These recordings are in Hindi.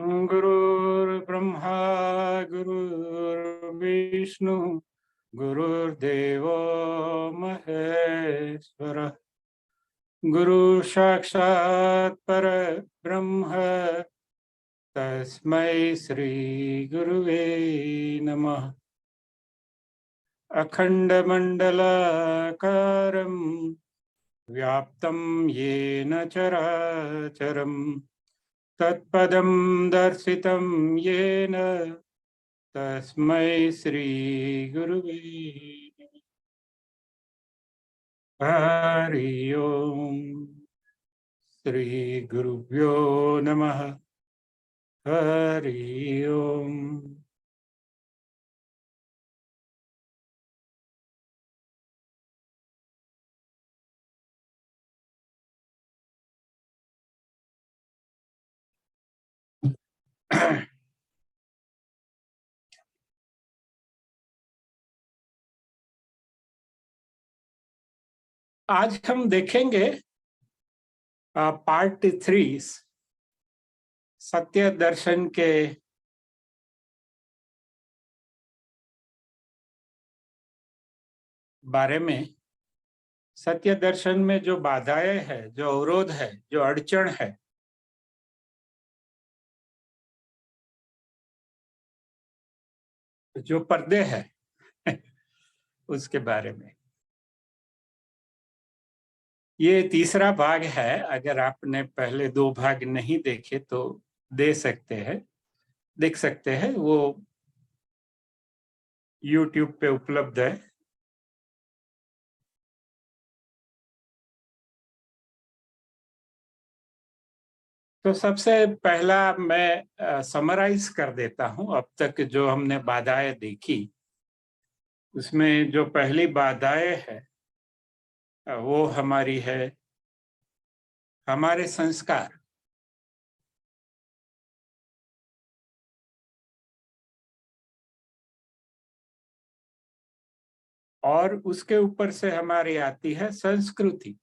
गुरुर्ब्रह्मा गुरुर्विष्णु गुरुर्देवो महेश्वरः। गुरु साक्षात् परब्रह्म तस्मै श्री गुरुवे नमः। अखंडमंडलाकारं व्याप्तं येन चराचरं तत्पदं दर्शितं येन तस्मै श्री गुरुवे हरि ओम। श्री गुरुभ्यो नमः। हरि ओम। आज हम देखेंगे पार्ट 3 सत्य दर्शन के बारे में। सत्य दर्शन में जो बाधाएं है, जो अवरोध है, जो अड़चन है, जो पर्दे है उसके बारे में। ये तीसरा भाग है। अगर आपने पहले 2 भाग नहीं देखे तो देख सकते हैं। वो YouTube पे उपलब्ध है। तो सबसे पहला मैं समराइज कर देता हूं अब तक जो हमने बाधाएं देखी। उसमें जो पहली बाधाएं है वो हमारी है हमारे संस्कार। और उसके ऊपर से हमारी आती है संस्कृति।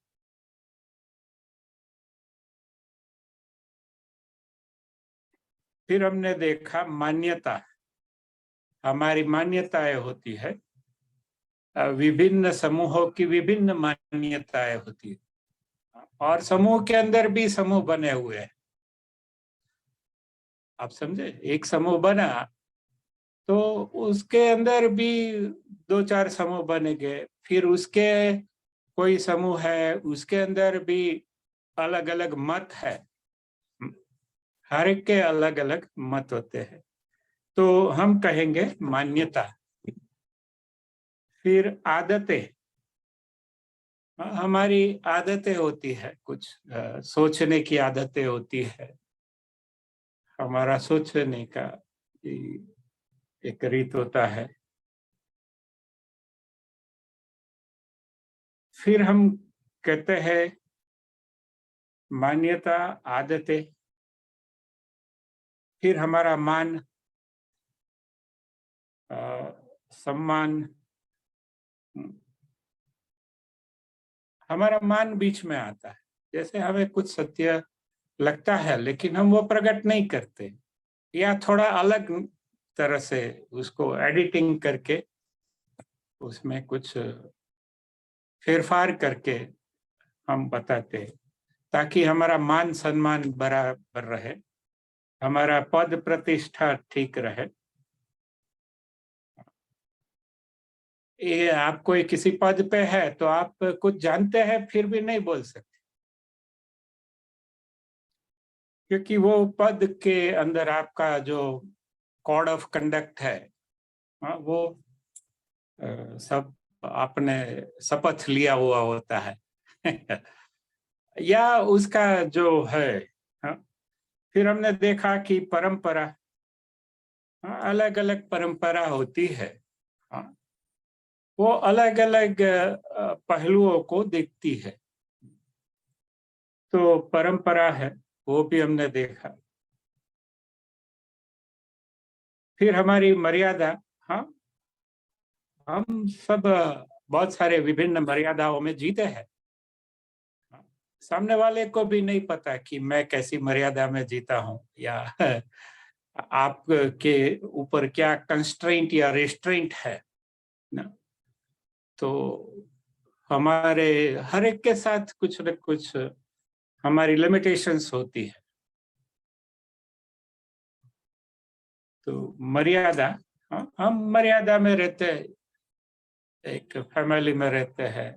फिर हमने देखा मान्यता। हमारी मान्यताएं होती है, विभिन्न समूहों की विभिन्न मान्यताएं होती है। और समूह के अंदर भी समूह बने हुए हैं। आप समझे, एक समूह बना तो उसके अंदर भी 2-4 समूह बनेंगे। फिर उसके कोई समूह है, उसके अंदर भी अलग अलग मत है। हर एक के अलग अलग मत होते हैं। तो हम कहेंगे मान्यता। फिर आदतें। हमारी आदतें होती है, कुछ सोचने की आदतें होती है। हमारा सोचने का एक रीत होता है। फिर हम कहते हैं मान्यता, आदतें। फिर हमारा मान, सम्मान। हमारा मान बीच में आता है। जैसे हमें कुछ सत्य लगता है लेकिन हम वो प्रकट नहीं करते, या थोड़ा अलग तरह से उसको एडिटिंग करके उसमें कुछ फेरफार करके हम बताते हैं, ताकि हमारा मान सम्मान बराबर रहे, हमारा पद प्रतिष्ठा ठीक रहे। ये आप कोई किसी पद पे है तो आप कुछ जानते हैं फिर भी नहीं बोल सकते, क्योंकि वो पद के अंदर आपका जो कोड ऑफ कंडक्ट है, वो सब आपने शपथ लिया हुआ होता है या उसका जो है। हाँ, फिर हमने देखा कि परंपरा, अलग अलग परंपरा होती है। हाँ, वो अलग अलग पहलुओं को देखती है। तो परंपरा है, वो भी हमने देखा। फिर हमारी मर्यादा। हाँ, हम सब बहुत सारे विभिन्न मर्यादाओं में जीते हैं। सामने वाले को भी नहीं पता कि मैं कैसी मर्यादा में जीता हूं, या आपके ऊपर क्या कंस्ट्रेंट या रेस्ट्रेंट है ना। तो हमारे हर एक के साथ कुछ न कुछ हमारी लिमिटेशंस होती है। तो मर्यादा, हम मर्यादा में रहते हैं, एक फैमिली में रहते हैं,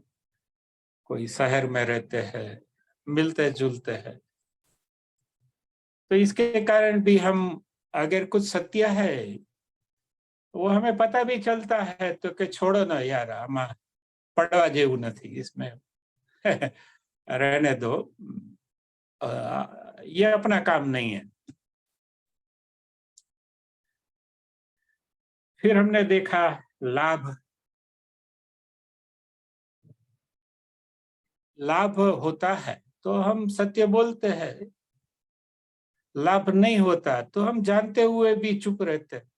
कोई शहर में रहते हैं, मिलते जुलते हैं। तो इसके कारण भी हम, अगर कुछ सत्य है वो हमें पता भी चलता है तो कि छोड़ो ना यार, हम पड़वा जेવું નથી इसमें, रहने दो, ये अपना काम नहीं है। फिर हमने देखा लाभ। लाभ होता है तो हम सत्य बोलते हैं, लाभ नहीं होता तो हम जानते हुए भी चुप रहते हैं।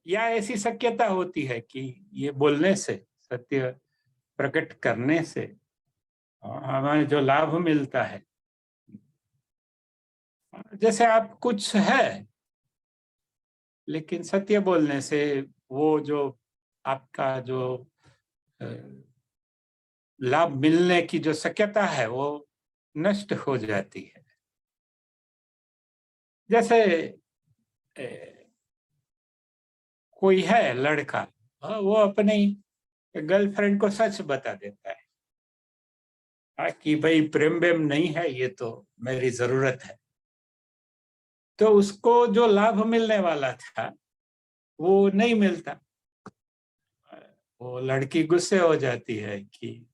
या ऐसी शक्यता होती है कि ये बोलने से, सत्य प्रकट करने से हमें जो लाभ मिलता है, जैसे आप कुछ है लेकिन सत्य बोलने से वो जो आपका जो लाभ मिलने की जो शक्यता है वो नष्ट हो जाती है। जैसे कोई है लड़का, वो अपनी गर्लफ्रेंड को सच बता देता है, कि भाई प्रेम वेम नहीं है, ये तो मेरी जरूरत है। तो उसको जो लाभ मिलने वाला था वो नहीं मिलता। वो लड़की गुस्से हो जाती है कि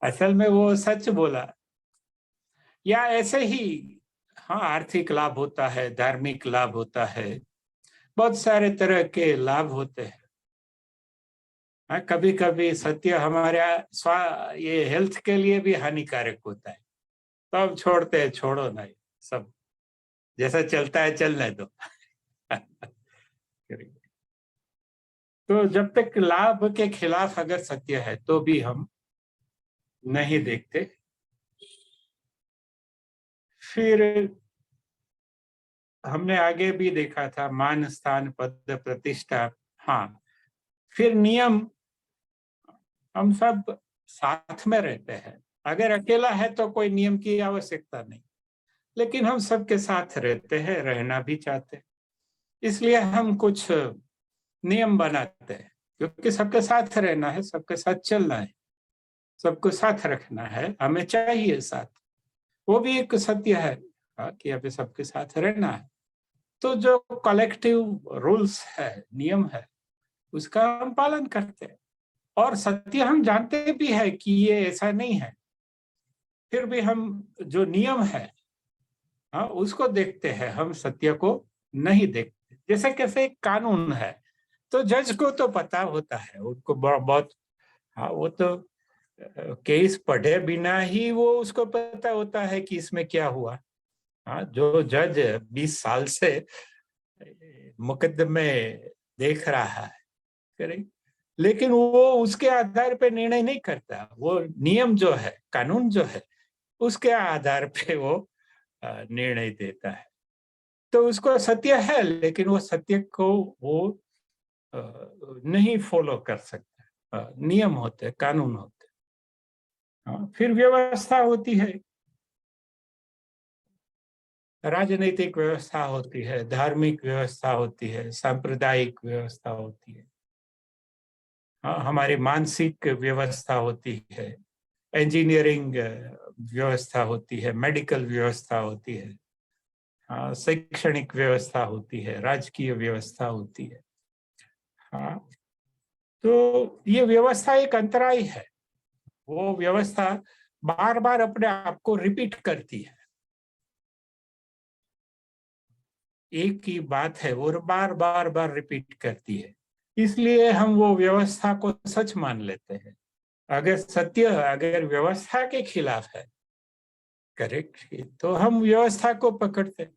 असल में वो सच बोला। या ऐसे ही, हाँ, आर्थिक लाभ होता है, धार्मिक लाभ होता है, बहुत सारे तरह के लाभ होते हैं। हाँ, कभी कभी सत्य हमारे ये हेल्थ के लिए भी हानिकारक होता है, तो अब छोड़ते हैं, छोड़ो ना, सब जैसा चलता है चलने दो। तो जब तक लाभ के खिलाफ अगर सत्य है तो भी हम नहीं देखते। फिर हमने आगे भी देखा था मान स्थान पद प्रतिष्ठा। हाँ, फिर नियम, हम सब साथ में रहते हैं। अगर अकेला है तो कोई नियम की आवश्यकता नहीं, लेकिन हम सबके साथ रहते हैं, रहना भी चाहते हैं, इसलिए हम कुछ नियम बनाते हैं, क्योंकि सबके साथ रहना है, सबके साथ चलना है, सबको साथ रखना है, हमें चाहिए साथ। वो भी एक सत्य है, कि अभी सबके साथ रहना है। तो जो कलेक्टिव रूल्स है, नियम है, उसका हम पालन करते हैं। और सत्य हम जानते भी है कि ये ऐसा नहीं है, फिर भी हम जो नियम है, उसको देखते हैं, हम सत्य को नहीं देखते। जैसे कैसे एक कानून है, तो जज को तो पता होता है, उनको बहुत, हाँ, वो तो केस पढ़े बिना ही वो उसको पता होता है कि इसमें क्या हुआ। हाँ, जो जज 20 साल से मुकदमे देख रहा है, करें, लेकिन वो उसके आधार पे निर्णय नहीं करता, वो नियम जो है, कानून जो है, उसके आधार पे वो निर्णय देता है। तो उसको सत्य है, लेकिन वो सत्य को वो नहीं फॉलो कर सकता। नियम होते, कानून होते। फिर व्यवस्था होती है, राजनीतिक व्यवस्था होती है, धार्मिक व्यवस्था होती है, सांप्रदायिक व्यवस्था होती है। हमारी मानसिक व्यवस्था होती है, इंजीनियरिंग व्यवस्था होती है, मेडिकल व्यवस्था होती है, शैक्षणिक व्यवस्था होती है, राजकीय व्यवस्था होती है। हाँ, तो ये व्यवस्था एक अंतराय है। वो व्यवस्था बार बार अपने आप को रिपीट करती है, एक ही बात है वो बार बार बार रिपीट करती है, इसलिए हम वो व्यवस्था को सच मान लेते हैं। अगर सत्य, अगर व्यवस्था के खिलाफ है, करेक्ट, तो हम व्यवस्था को पकड़ते हैं,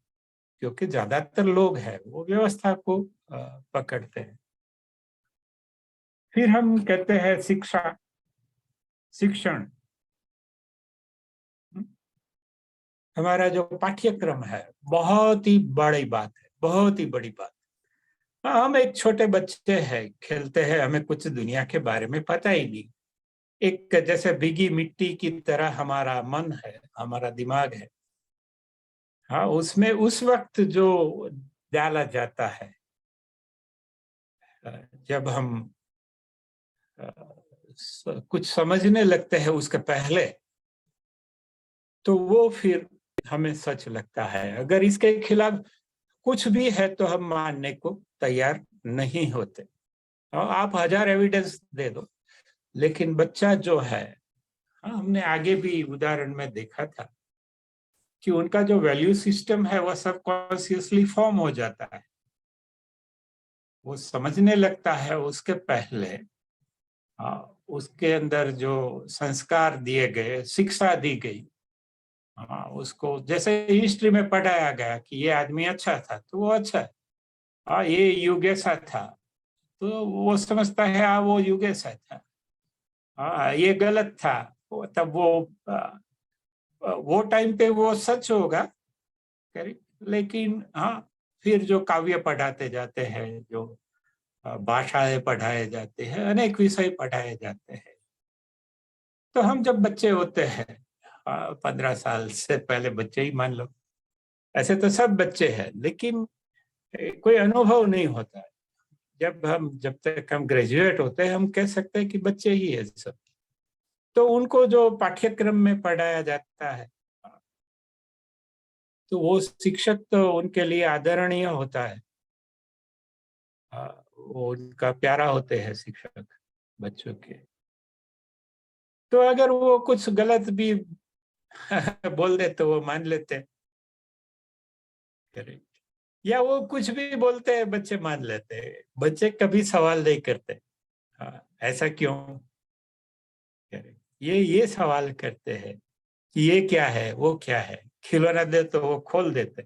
क्योंकि ज्यादातर लोग हैं वो व्यवस्था को पकड़ते हैं। फिर हम कहते हैं शिक्षा, शिक्षण। हमारा जो पाठ्यक्रम है बहुत ही बड़ी बात है, बहुत ही बड़ी बात। हम एक छोटे बच्चे हैं, खेलते हैं, हमें कुछ दुनिया के बारे में पता ही नहीं। एक जैसे भीगी मिट्टी की तरह हमारा मन है, हमारा दिमाग है। हाँ, उसमें उस वक्त जो डाला जाता है, जब हम कुछ समझने लगते हैं उसके पहले, तो वो फिर हमें सच लगता है। अगर इसके खिलाफ कुछ भी है तो हम मानने को तैयार नहीं होते। और आप 1000 एविडेंस दे दो, लेकिन बच्चा जो है, हाँ, हमने आगे भी उदाहरण में देखा था कि उनका जो वैल्यू सिस्टम है वह सबकॉन्शियसली फॉर्म हो जाता है। वो समझने लगता है उसके पहले, उसके अंदर जो संस्कार दिए गए, शिक्षा दी गई, उसको जैसे हिस्ट्री में पढ़ाया गया कि ये आदमी अच्छा था तो वो अच्छा है, ये युग ऐसा था तो वो समझता है वो युग ऐसा था, ये गलत था, तब वो टाइम पे वो सच होगा, करेक्ट। लेकिन हाँ, फिर जो काव्य पढ़ाते जाते हैं, जो भाषाएं पढ़ाए जाते हैं, अनेक विषय पढ़ाए जाते हैं, तो हम जब बच्चे होते हैं, 15 साल से पहले बच्चे ही मान लो, ऐसे तो सब बच्चे हैं, लेकिन कोई अनुभव नहीं होता है। जब तक हम ग्रेजुएट होते हैं हम कह सकते हैं कि बच्चे ही है सब। तो उनको जो पाठ्यक्रम में पढ़ाया जाता है, तो वो शिक्षक तो उनके लिए आदरणीय होता है। वो उनका प्यारा होते हैं शिक्षक बच्चों के। तो अगर वो कुछ गलत भी बोल दे तो वो मान लेते हैं, करेक्ट। या वो कुछ भी बोलते हैं बच्चे मान लेते हैं, बच्चे कभी सवाल नहीं करते, ऐसा क्यों, करेक्ट। ये सवाल करते हैं कि ये क्या है, वो क्या है। खिलौना दे तो वो खोल देते,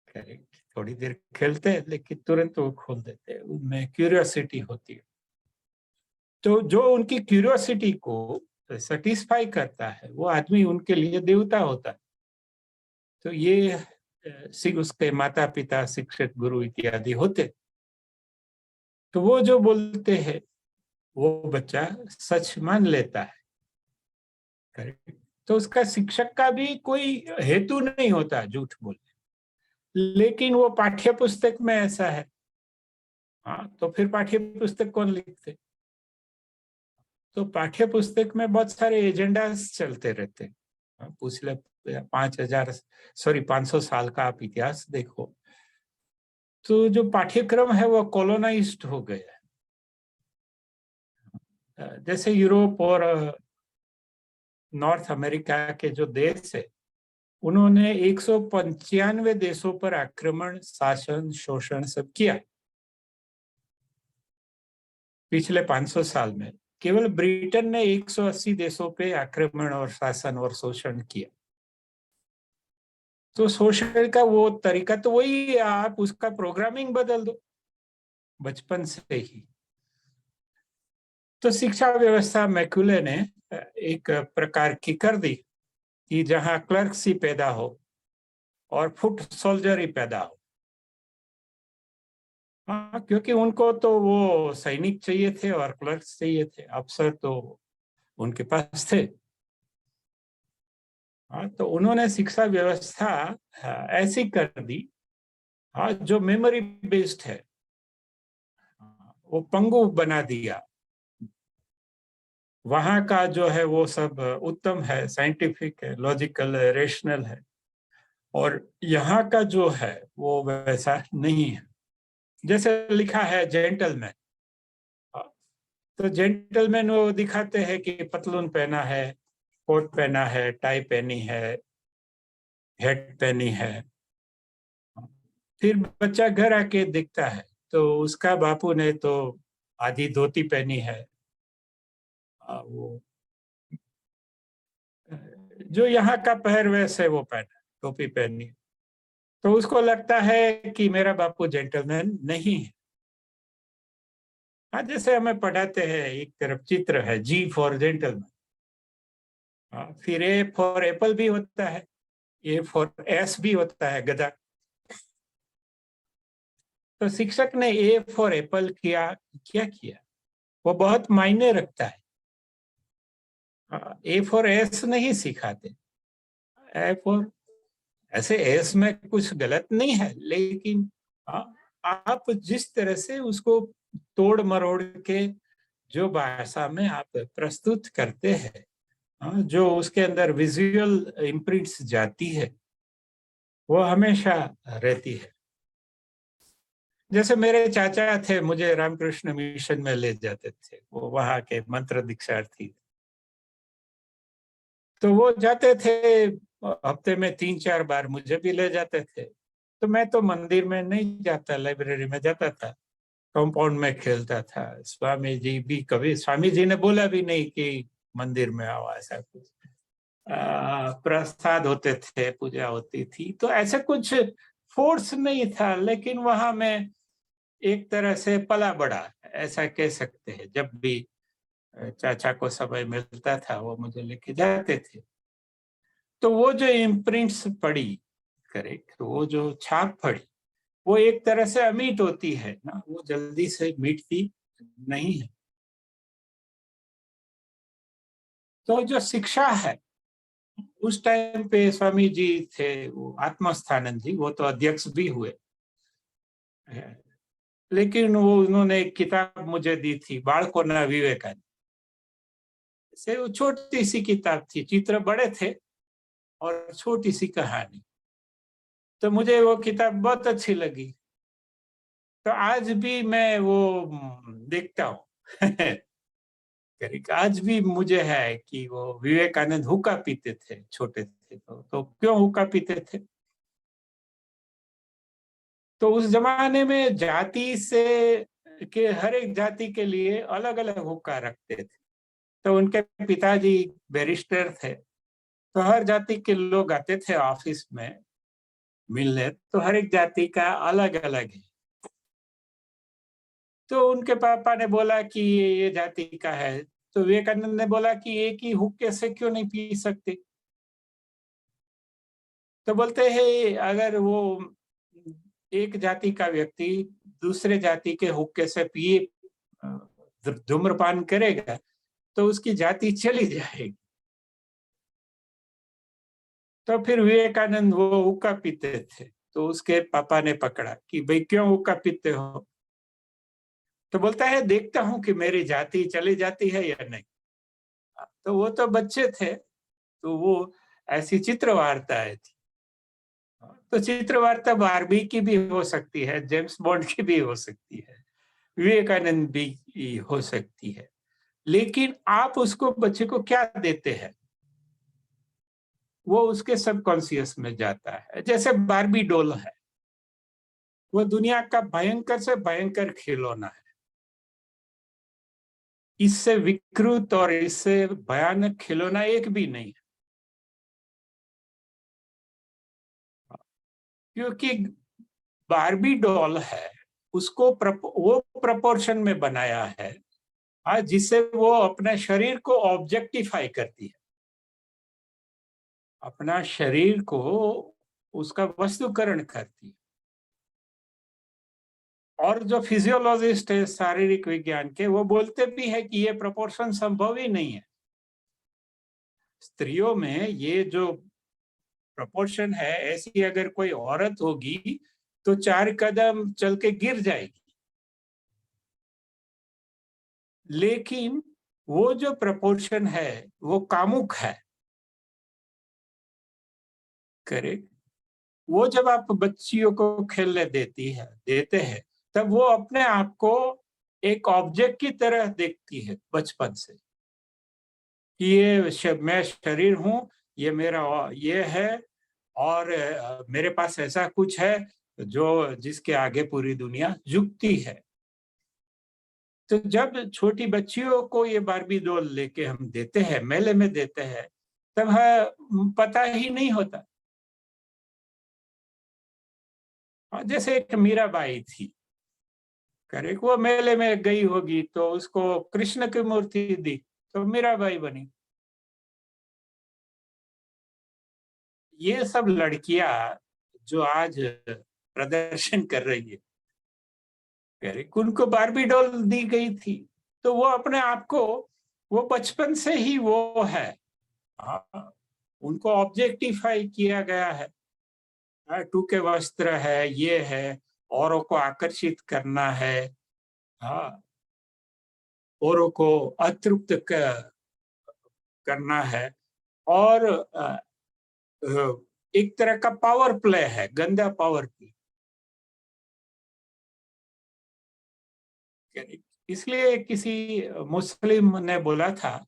करेक्ट। थोड़ी देर खेलते हैं लेकिन तुरंत वो खोल देते हैं, उनमें क्यूरियोसिटी होती है। तो जो उनकी क्यूरियोसिटी को सेटिस्फाई करता है वो आदमी उनके लिए देवता होता है। तो ये उसके माता पिता, शिक्षक, गुरु इत्यादि होते, तो वो जो बोलते हैं वो बच्चा सच मान लेता है, करेक्ट। तो उसका शिक्षक का भी कोई हेतु नहीं होता झूठ बोलने, लेकिन वो पाठ्य पुस्तक में ऐसा है। तो फिर पाठ्य पुस्तक कौन लिखते? तो पाठ्य पुस्तक में बहुत सारे एजेंडास चलते रहते हैं। पिछले 500 साल का आप इतिहास देखो, तो जो पाठ्यक्रम है वो कॉलोनाइज्ड हो गया है। जैसे यूरोप और नॉर्थ अमेरिका के जो देश है, उन्होंने 195 देशों पर आक्रमण, शासन, शोषण सब किया पिछले 500 साल में। केवल ब्रिटेन ने 180 देशों पे आक्रमण और शासन और शोषण किया। तो शोषण का वो तरीका तो वही है, आप उसका प्रोग्रामिंग बदल दो बचपन से ही। तो शिक्षा व्यवस्था मैकुले ने एक प्रकार की कर दी कि जहां क्लर्कसी पैदा हो और फुट सोल्जरी पैदा हो। क्योंकि उनको तो वो सैनिक चाहिए थे और क्लर्क्स चाहिए थे, अफसर तो उनके पास थे। तो उन्होंने शिक्षा व्यवस्था ऐसी कर दी, जो मेमोरी बेस्ड है, वो पंगु बना दिया। वहां का जो है वो सब उत्तम है, साइंटिफिक है, लॉजिकल है, रेशनल है, और यहाँ का जो है वो वैसा नहीं है। जैसे लिखा है जेंटलमैन, तो जेंटलमैन वो दिखाते हैं कि पतलून पहना है, कोट पहना है, टाई पहनी है, हेट पहनी है। फिर बच्चा घर आके दिखता है तो उसका बापू ने तो आधी धोती पहनी है, वो जो यहाँ का पहरवेश है वो पहना, टोपी पहनी, तो उसको लगता है कि मेरा बापू जेंटलमैन नहीं है। हाँ, जैसे हमें पढ़ाते हैं, एक तरफ चित्र है, जी फॉर जेंटलमैन, फिर ए फॉर एप्पल भी होता है, ए फॉर एस भी होता है, गधा। तो शिक्षक ने ए फॉर एप्पल किया, क्या किया? वो बहुत मायने रखता है। ए फॉर एस नहीं सिखाते, ए फॉर, ऐसे एस में कुछ गलत नहीं है, लेकिन आप जिस तरह से उसको तोड़ मरोड़ के जो भाषा में आप प्रस्तुत करते हैं, जो उसके अंदर विजुअल इम्प्रिंट्स जाती है, वो हमेशा रहती है। जैसे मेरे चाचा थे, मुझे रामकृष्ण मिशन में ले जाते थे, वो वहां के मंत्र दीक्षार्थी, तो वो जाते थे हफ्ते में 3-4 बार, मुझे भी ले जाते थे। तो मैं तो मंदिर में नहीं जाता, लाइब्रेरी में जाता था, कंपाउंड में खेलता था। स्वामी जी भी, कभी स्वामी जी ने बोला भी नहीं कि मंदिर में आओ, ऐसा कुछ। प्रसाद होते थे, पूजा होती थी, तो ऐसा कुछ फोर्स नहीं था, लेकिन वहां में एक तरह से पला बड़ा, ऐसा कह सकते हैं। जब भी चाचा को समय मिलता था, वो मुझे लेके जाते थे। तो वो जो इम्प्रिंट्स पड़ी, करेक्ट, वो जो छाप पड़ी, वो एक तरह से अमिट होती है ना, वो जल्दी से मिटती नहीं है। तो जो शिक्षा है, उस टाइम पे स्वामी जी थे, वो आत्मस्थानंद जी, वो तो अध्यक्ष भी हुए, लेकिन वो उन्होंने एक किताब मुझे दी थी, बाळको ना विवेकानंद से। वो छोटी सी किताब थी, चित्र बड़े थे और छोटी सी कहानी। तो मुझे वो किताब बहुत अच्छी लगी। तो आज भी मैं वो देखता हूँ। आज भी मुझे है कि वो विवेकानंद हुक्का पीते थे, छोटे थे तो क्यों हुक्का पीते थे? तो उस जमाने में जाति से, के हर एक जाति के लिए अलग अलग हुक्का रखते थे। तो उनके पिताजी बैरिस्टर थे, तो हर जाति के लोग आते थे ऑफिस में मिलने, तो हर एक जाति का अलग अलग है। तो उनके पापा ने बोला कि ये जाति का है, तो विवेकानंद ने बोला कि एक ही हुक्के से क्यों नहीं पी सकते? तो बोलते हैं, अगर वो एक जाति का व्यक्ति दूसरे जाति के हुक्के से पिए, धूम्रपान करेगा, तो उसकी जाति चली जाएगी। तो फिर विवेकानंद वो हुक्का पीते थे, तो उसके पापा ने पकड़ा कि भाई क्यों हुक्का पीते हो? तो बोलता है, देखता हूं कि मेरी जाति चली जाती है या नहीं। तो वो तो बच्चे थे, तो वो ऐसी चित्र वार्ताएं थी। तो चित्र वार्ता बारबी की भी हो सकती है, जेम्स बॉन्ड की भी हो सकती है, विवेकानंद भी हो सकती है, लेकिन आप उसको, बच्चे को क्या देते हैं, वो उसके सबकॉन्शियस में जाता है। जैसे बारबी डॉल है, वो दुनिया का भयंकर से भयंकर खिलौना है। इससे विकृत और इससे भयानक खिलौना एक भी नहीं है, क्योंकि बारबी डॉल है, उसको वो प्रपोर्शन में बनाया है, जिससे वो अपने शरीर को ऑब्जेक्टिफाई करती है, अपना शरीर को उसका वस्तुकरण करती है। और जो फिजियोलॉजिस्ट है शारीरिक विज्ञान के, वो बोलते भी है कि ये प्रोपोर्शन संभव ही नहीं है। स्त्रियों में ये जो प्रोपोर्शन है, ऐसी अगर कोई औरत होगी तो 4 कदम चल के गिर जाएगी। लेकिन वो जो प्रोपोर्शन है, वो कामुक है, करेक्ट। वो जब आप बच्चियों को खेलने देते हैं, तब वो अपने आप को एक ऑब्जेक्ट की तरह देखती है बचपन से, कि मैं शरीर हूँ, ये मेरा ये है, और मेरे पास ऐसा कुछ है जो जिसके आगे पूरी दुनिया झुकती है। तो जब छोटी बच्चियों को ये बारबी डॉल लेके हम देते हैं, मेले में देते हैं, तब है पता ही नहीं होता। जैसे एक मीराबाई थी, करेक्ट। वो मेले में गई होगी तो उसको कृष्ण की मूर्ति दी तो मीराबाई बनी। ये सब लड़कियां जो आज प्रदर्शन कर रही है, करेक्ट, उनको बारबी डॉल दी गई थी तो वो अपने आप को, वो बचपन से ही वो है। हाँ, उनको ऑब्जेक्टिफाई किया गया है। टूके वस्त्र है, ये है, औरों को आकर्षित करना है। हाँ, औरों को अतृप्त करना है। और एक तरह का पावर प्ले है, गंदा पावर प्ले। इसलिए किसी मुस्लिम ने बोला था,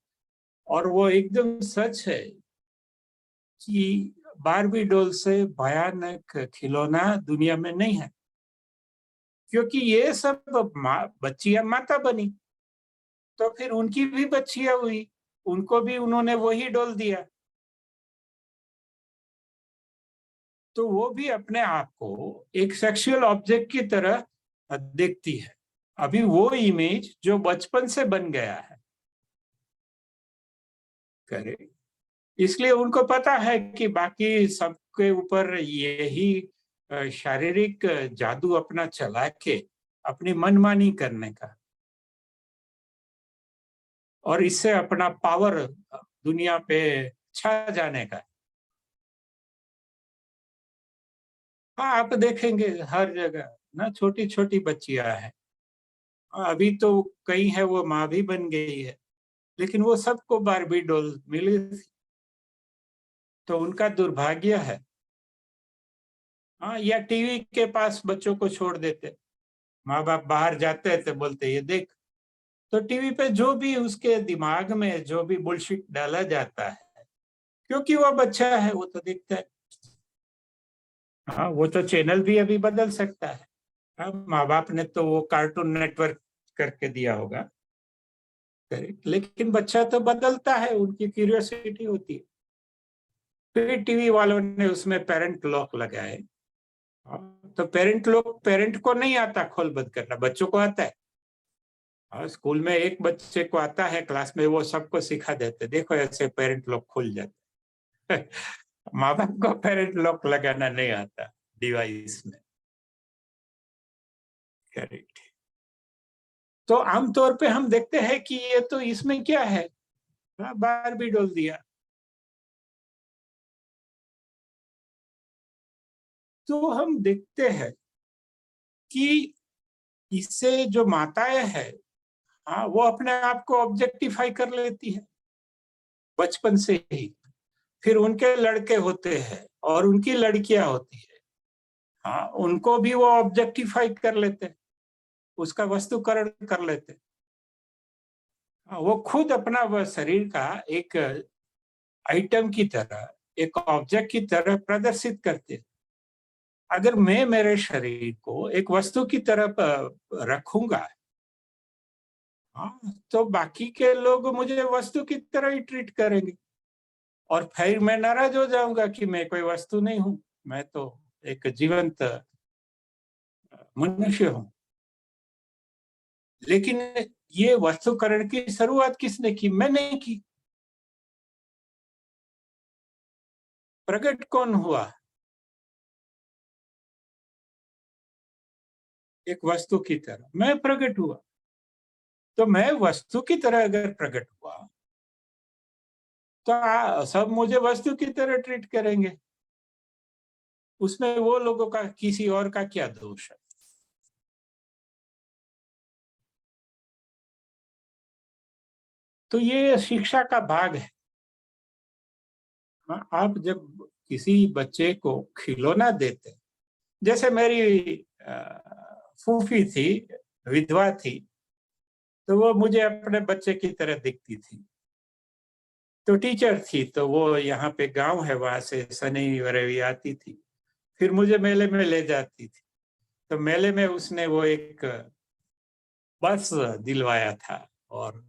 और वो एकदम सच है, कि बारबी डॉल से भयानक खिलौना दुनिया में नहीं है। क्योंकि ये सब बच्चियां माता बनी तो फिर उनकी भी बच्चियां हुई, उनको भी उन्होंने वही डॉल दिया, तो वो भी अपने आप को एक सेक्सुअल ऑब्जेक्ट की तरह देखती है। अभी वो इमेज जो बचपन से बन गया है, करे, इसलिए उनको पता है कि बाकी सबके ऊपर यही शारीरिक जादू अपना चला के अपनी मनमानी करने का, और इससे अपना पावर दुनिया पे छा जाने का। हाँ, आप देखेंगे हर जगह ना, छोटी छोटी बच्चियां हैं। अभी तो कई है वो माँ भी बन गई है, लेकिन वो सबको बारबी डॉल मिली थी, तो उनका दुर्भाग्य है। हाँ, या टीवी के पास बच्चों को छोड़ देते, माँ बाप बाहर जाते हैं तो बोलते ये देख, तो टीवी पे जो भी उसके दिमाग में जो भी बुलशिट डाला जाता है, क्योंकि वो बच्चा है वो तो देखता है। हाँ, वो तो चैनल भी अभी बदल सकता है। हाँ, माँ बाप ने तो वो कार्टून नेटवर्क करके दिया होगा, करेक्ट, लेकिन बच्चा तो बदलता है, उनकी क्यूरियोसिटी होती है। फिर टीवी वालों ने उसमें पेरेंट लॉक लगाए। हाँ, तो पेरेंट लॉक, पेरेंट को नहीं आता खोल बंद करना, बच्चों को आता है। हाँ, स्कूल में एक बच्चे को आता है, क्लास में वो सबको सिखा देते, देखो ऐसे पेरेंट लॉक खुल जाते। माँ बाप को पेरेंट लॉक लगाना नहीं आता डिवाइस में, करेक्ट। तो आमतौर पे हम देखते हैं कि ये तो इसमें क्या है, हाँ, बार भी डोल दिया। तो हम देखते हैं कि इससे जो माताएं हैं, हाँ, वो अपने आप को ऑब्जेक्टिफाई कर लेती है बचपन से ही। फिर उनके लड़के होते हैं और उनकी लड़कियां होती है, हाँ, उनको भी वो ऑब्जेक्टिफाई कर लेते हैं, उसका वस्तुकरण कर लेते हैं। हाँ, वो खुद अपना वह शरीर का एक आइटम की तरह, एक ऑब्जेक्ट की तरह प्रदर्शित करते हैं। अगर मैं मेरे शरीर को एक वस्तु की तरह रखूंगा, हाँ, तो बाकी के लोग मुझे वस्तु की तरह ही ट्रीट करेंगे, और फिर मैं नाराज हो जाऊंगा कि मैं कोई वस्तु नहीं हूं, मैं तो एक जीवंत मनुष्य हूं। लेकिन ये वस्तुकरण की शुरुआत किसने की? मैंने की। प्रकट कौन हुआ? एक वस्तु की तरह मैं प्रकट हुआ। तो मैं वस्तु की तरह अगर प्रकट हुआ तो सब मुझे वस्तु की तरह ट्रीट करेंगे, उसमें वो लोगों का किसी और का क्या दोष है? तो ये शिक्षा का भाग है। हाँ, आप जब किसी बच्चे को खिलौना देते, जैसे मेरी फूफी थी, विधवा थी, तो वो मुझे अपने बच्चे की तरह दिखती थी। तो टीचर थी, तो वो यहाँ पे गांव है, वहां से शनि रवि आती थी, फिर मुझे मेले में ले जाती थी। तो मेले में उसने वो एक बस दिलवाया था, और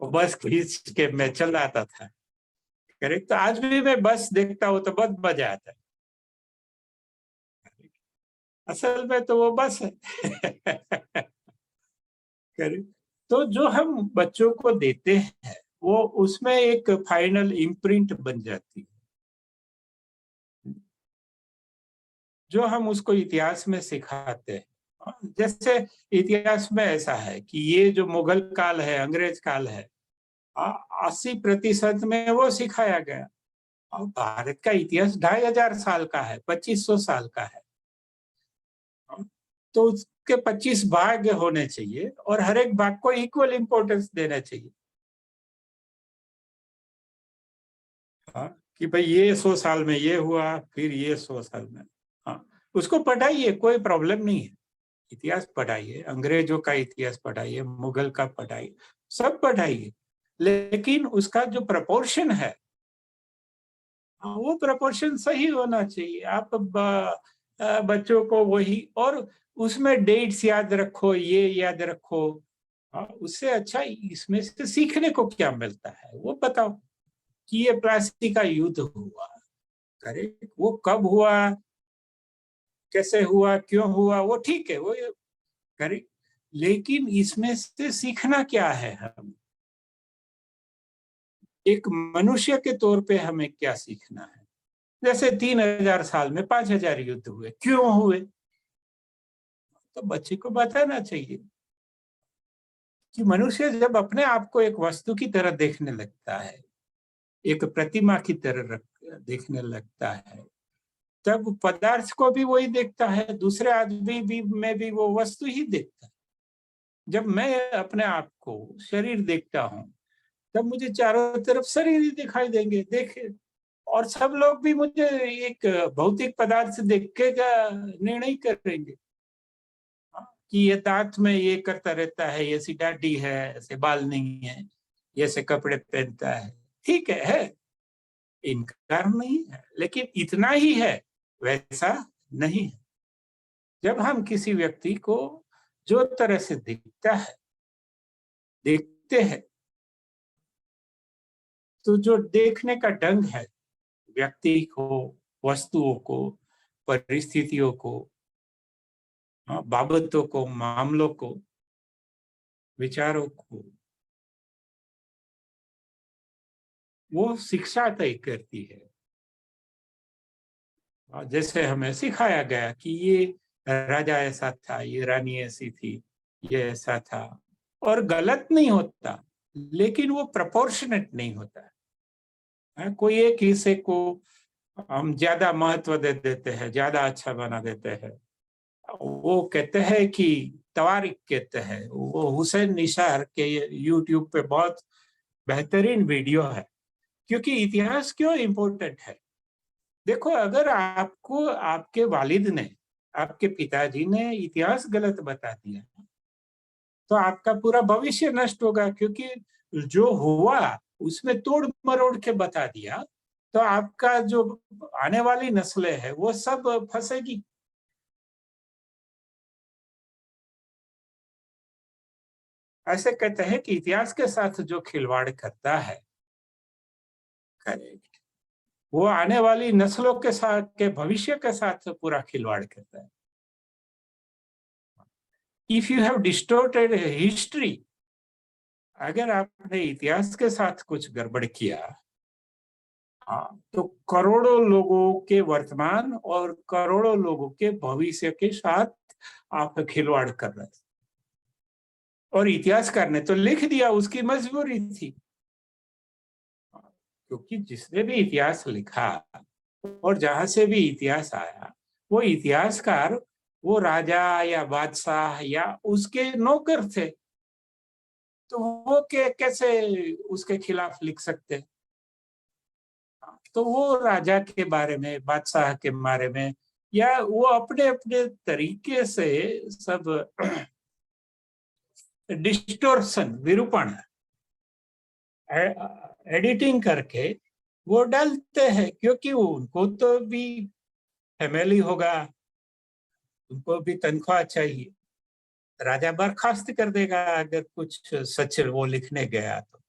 वो बस खींच के मैं चल आता था। करेक्ट। तो आज भी मैं बस देखता हूँ तो बहुत मजा आता है। असल में तो वो बस है। करें। तो जो हम बच्चों को देते हैं वो उसमें एक फाइनल इम्प्रिंट बन जाती है। जो हम उसको इतिहास में सिखाते हैं, जैसे इतिहास में ऐसा है कि ये जो मुगल काल है, अंग्रेज काल है, 80% में वो सिखाया गया। और भारत का इतिहास 2500 साल का है, 2500 साल का है। तो उसके 25 भाग होने चाहिए और हर एक भाग को इक्वल इंपॉर्टेंस देना चाहिए। हाँ, कि भाई ये 100 साल में ये हुआ, फिर ये 100 साल में। हाँ, उसको पढ़ाइए, कोई प्रॉब्लम नहीं है। इतिहास पढ़ाइए, अंग्रेजों का इतिहास पढ़ाइए, मुगल का पढ़ाइए, सब पढ़ाइए, लेकिन उसका जो प्रपोर्शन है वो प्रपोर्शन सही होना चाहिए। आप बच्चों को वही, और उसमें डेट्स याद रखो, ये याद रखो। उससे अच्छा इसमें से सीखने को क्या मिलता है वो बताओ। कि ये प्लासी का युद्ध हुआ, करेक्ट, वो कब हुआ, कैसे हुआ, क्यों हुआ, वो ठीक है, वो करेक्ट, लेकिन इसमें से सीखना क्या है। हम एक मनुष्य के तौर पे हमें क्या सीखना है। जैसे 3000 साल में 5000 युद्ध हुए, क्यों हुए, तो बच्चे को बताना चाहिए कि मनुष्य जब अपने आप को एक वस्तु की तरह देखने लगता है, एक प्रतिमा की तरह देखने लगता है, तब पदार्थ को भी वही देखता है, दूसरे आदमी भी में भी वो वस्तु ही देखता है। जब मैं अपने आप को शरीर देखता हूँ, तब मुझे चारों तरफ शरीर ही दिखाई देंगे, देखे, और सब लोग भी मुझे एक भौतिक पदार्थ देख के का निर्णय करेंगे कि ये दांत में ये करता रहता है, ये सी दाढ़ी है, ऐसे बाल नहीं है, ये से कपड़े पहनता है। ठीक है, इनकार नहीं है, लेकिन इतना ही है, वैसा नहीं है। जब हम किसी व्यक्ति को जो तरह से दिखता है, देखते हैं, तो जो देखने का ढंग है, व्यक्ति को, वस्तुओं को, परिस्थितियों को, बाबतों को, मामलों को, विचारों को, वो शिक्षा तय करती है। जैसे हमें सिखाया गया कि ये राजा ऐसा था, ये रानी ऐसी थी, ये ऐसा था, और गलत नहीं होता, लेकिन वो प्रोपोर्शनेट नहीं होता है। कोई एक हिस्से को हम ज्यादा महत्व दे देते हैं, ज्यादा अच्छा बना देते हैं। वो कहते हैं कि तवारीख कहते हैं, वो हुसैन निसार के यूट्यूब पे बहुत बेहतरीन वीडियो है। क्योंकि इतिहास क्यों इम्पोर्टेंट है, देखो, अगर आपको आपके वालिद ने, आपके पिताजी ने इतिहास गलत बता दिया, तो आपका पूरा भविष्य नष्ट होगा, क्योंकि जो हुआ उसमें तोड़ मरोड़ के बता दिया, तो आपका जो आने वाली नस्लें है वो सब फंसेगी। ऐसे कहते हैं कि इतिहास के साथ जो खिलवाड़ करता है, करेक्ट, वो आने वाली नस्लों के साथ, के भविष्य के साथ पूरा खिलवाड़ करता है। If you have distorted history, अगर आपने इतिहास के साथ कुछ गड़बड़ किया, हाँ, तो करोड़ों लोगों के वर्तमान और करोड़ों लोगों के भविष्य के साथ आप खिलवाड़ कर रहे हैं। और इतिहासकार ने तो लिख दिया, उसकी मजबूरी थी, क्योंकि जिसने भी इतिहास लिखा और जहां से भी इतिहास आया, वो इतिहासकार, वो राजा या बादशाह या उसके नौकर थे, तो वो कैसे उसके खिलाफ लिख सकते। तो वो राजा के बारे में, बादशाह के बारे में, या वो अपने अपने तरीके से सब डिस्टोर्शन, विरूपण, एडिटिंग करके वो डालते हैं, क्योंकि उनको तो भी फैमिली होगा, उनको भी तनख्वाह चाहिए। राजा बर्खास्त कर देगा अगर कुछ सच वो लिखने गया तो।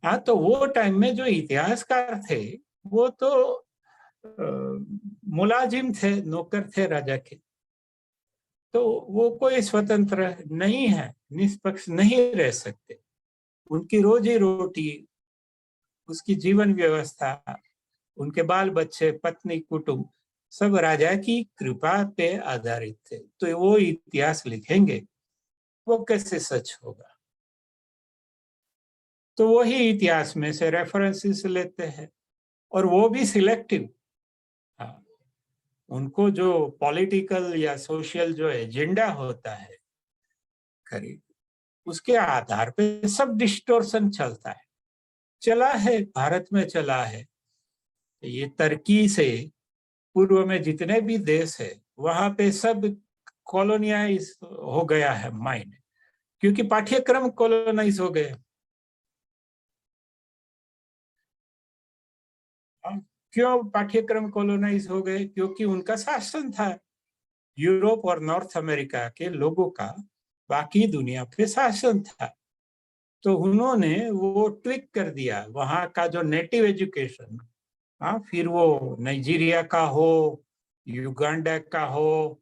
हाँ, तो वो टाइम में जो इतिहासकार थे, वो तो मुलाजिम थे, नौकर थे राजा के। तो वो कोई स्वतंत्र नहीं है, निष्पक्ष नहीं रह सकते। उनकी रोजी रोटी, उसकी जीवन व्यवस्था, उनके बाल बच्चे, पत्नी, कुटुंब सब राजा की कृपा पे आधारित थे। तो वो इतिहास लिखेंगे, वो कैसे सच होगा? तो वही इतिहास में से रेफरेंसेस लेते हैं, और वो भी सिलेक्टिव। हाँ, उनको जो पॉलिटिकल या सोशल जो एजेंडा होता है करीब, उसके आधार पे सब डिस्टोर्शन चलता है, चला है, भारत में चला है। ये तुर्की से पूर्व में जितने भी देश है, वहां पे सब कॉलोनियाइज हो गया है माइंड, क्योंकि पाठ्यक्रम कॉलोनाइज हो गए। क्यों पाठ्यक्रम कॉलोनाइज हो गए? क्योंकि उनका शासन था। यूरोप और नॉर्थ अमेरिका के लोगों का बाकी दुनिया पे शासन था, तो उन्होंने वो ट्विक कर दिया वहां का जो नेटिव एजुकेशन। हाँ, फिर वो नाइजीरिया का हो, युगांडा का हो,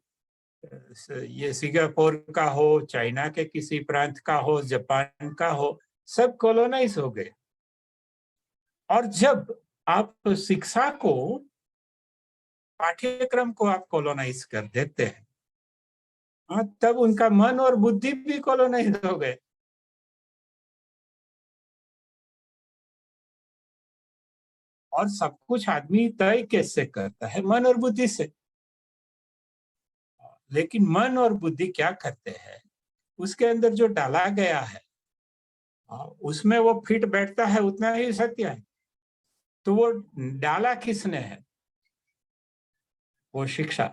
ये सिंगापुर का हो, चाइना के किसी प्रांत का हो, जापान का हो, सब कॉलोनाइज हो गए। और जब आप शिक्षा को, पाठ्यक्रम को आप कॉलोनाइज कर देते हैं, हाँ, तब उनका मन और बुद्धि भी कॉलोनाइज हो गए। और सब कुछ आदमी तय कैसे करता है? मन और बुद्धि से। लेकिन मन और बुद्धि क्या करते हैं? उसके अंदर जो डाला गया है, उसमें वो फिट बैठता है, उतना ही सत्य है। तो वो डाला किसने है? वो शिक्षा।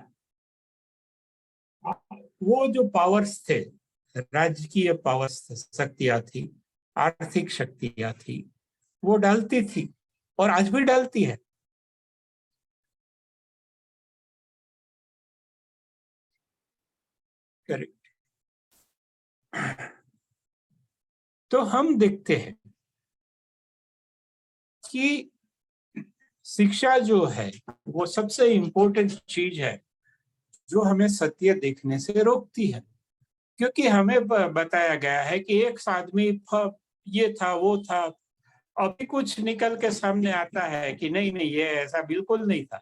वो जो पावर्स थे, राजकीय पावर्स, शक्तियां थी, आर्थिक शक्तियां थी, वो डालती थी, और आज भी डालती है। करेक्ट। तो हम देखते हैं कि शिक्षा जो है वो सबसे इम्पोर्टेंट चीज है, जो हमें सत्य देखने से रोकती है। क्योंकि हमें बताया गया है कि एक आदमी ये था, वो था, अभी कुछ निकल के सामने आता है कि नहीं नहीं, ये ऐसा बिल्कुल नहीं था,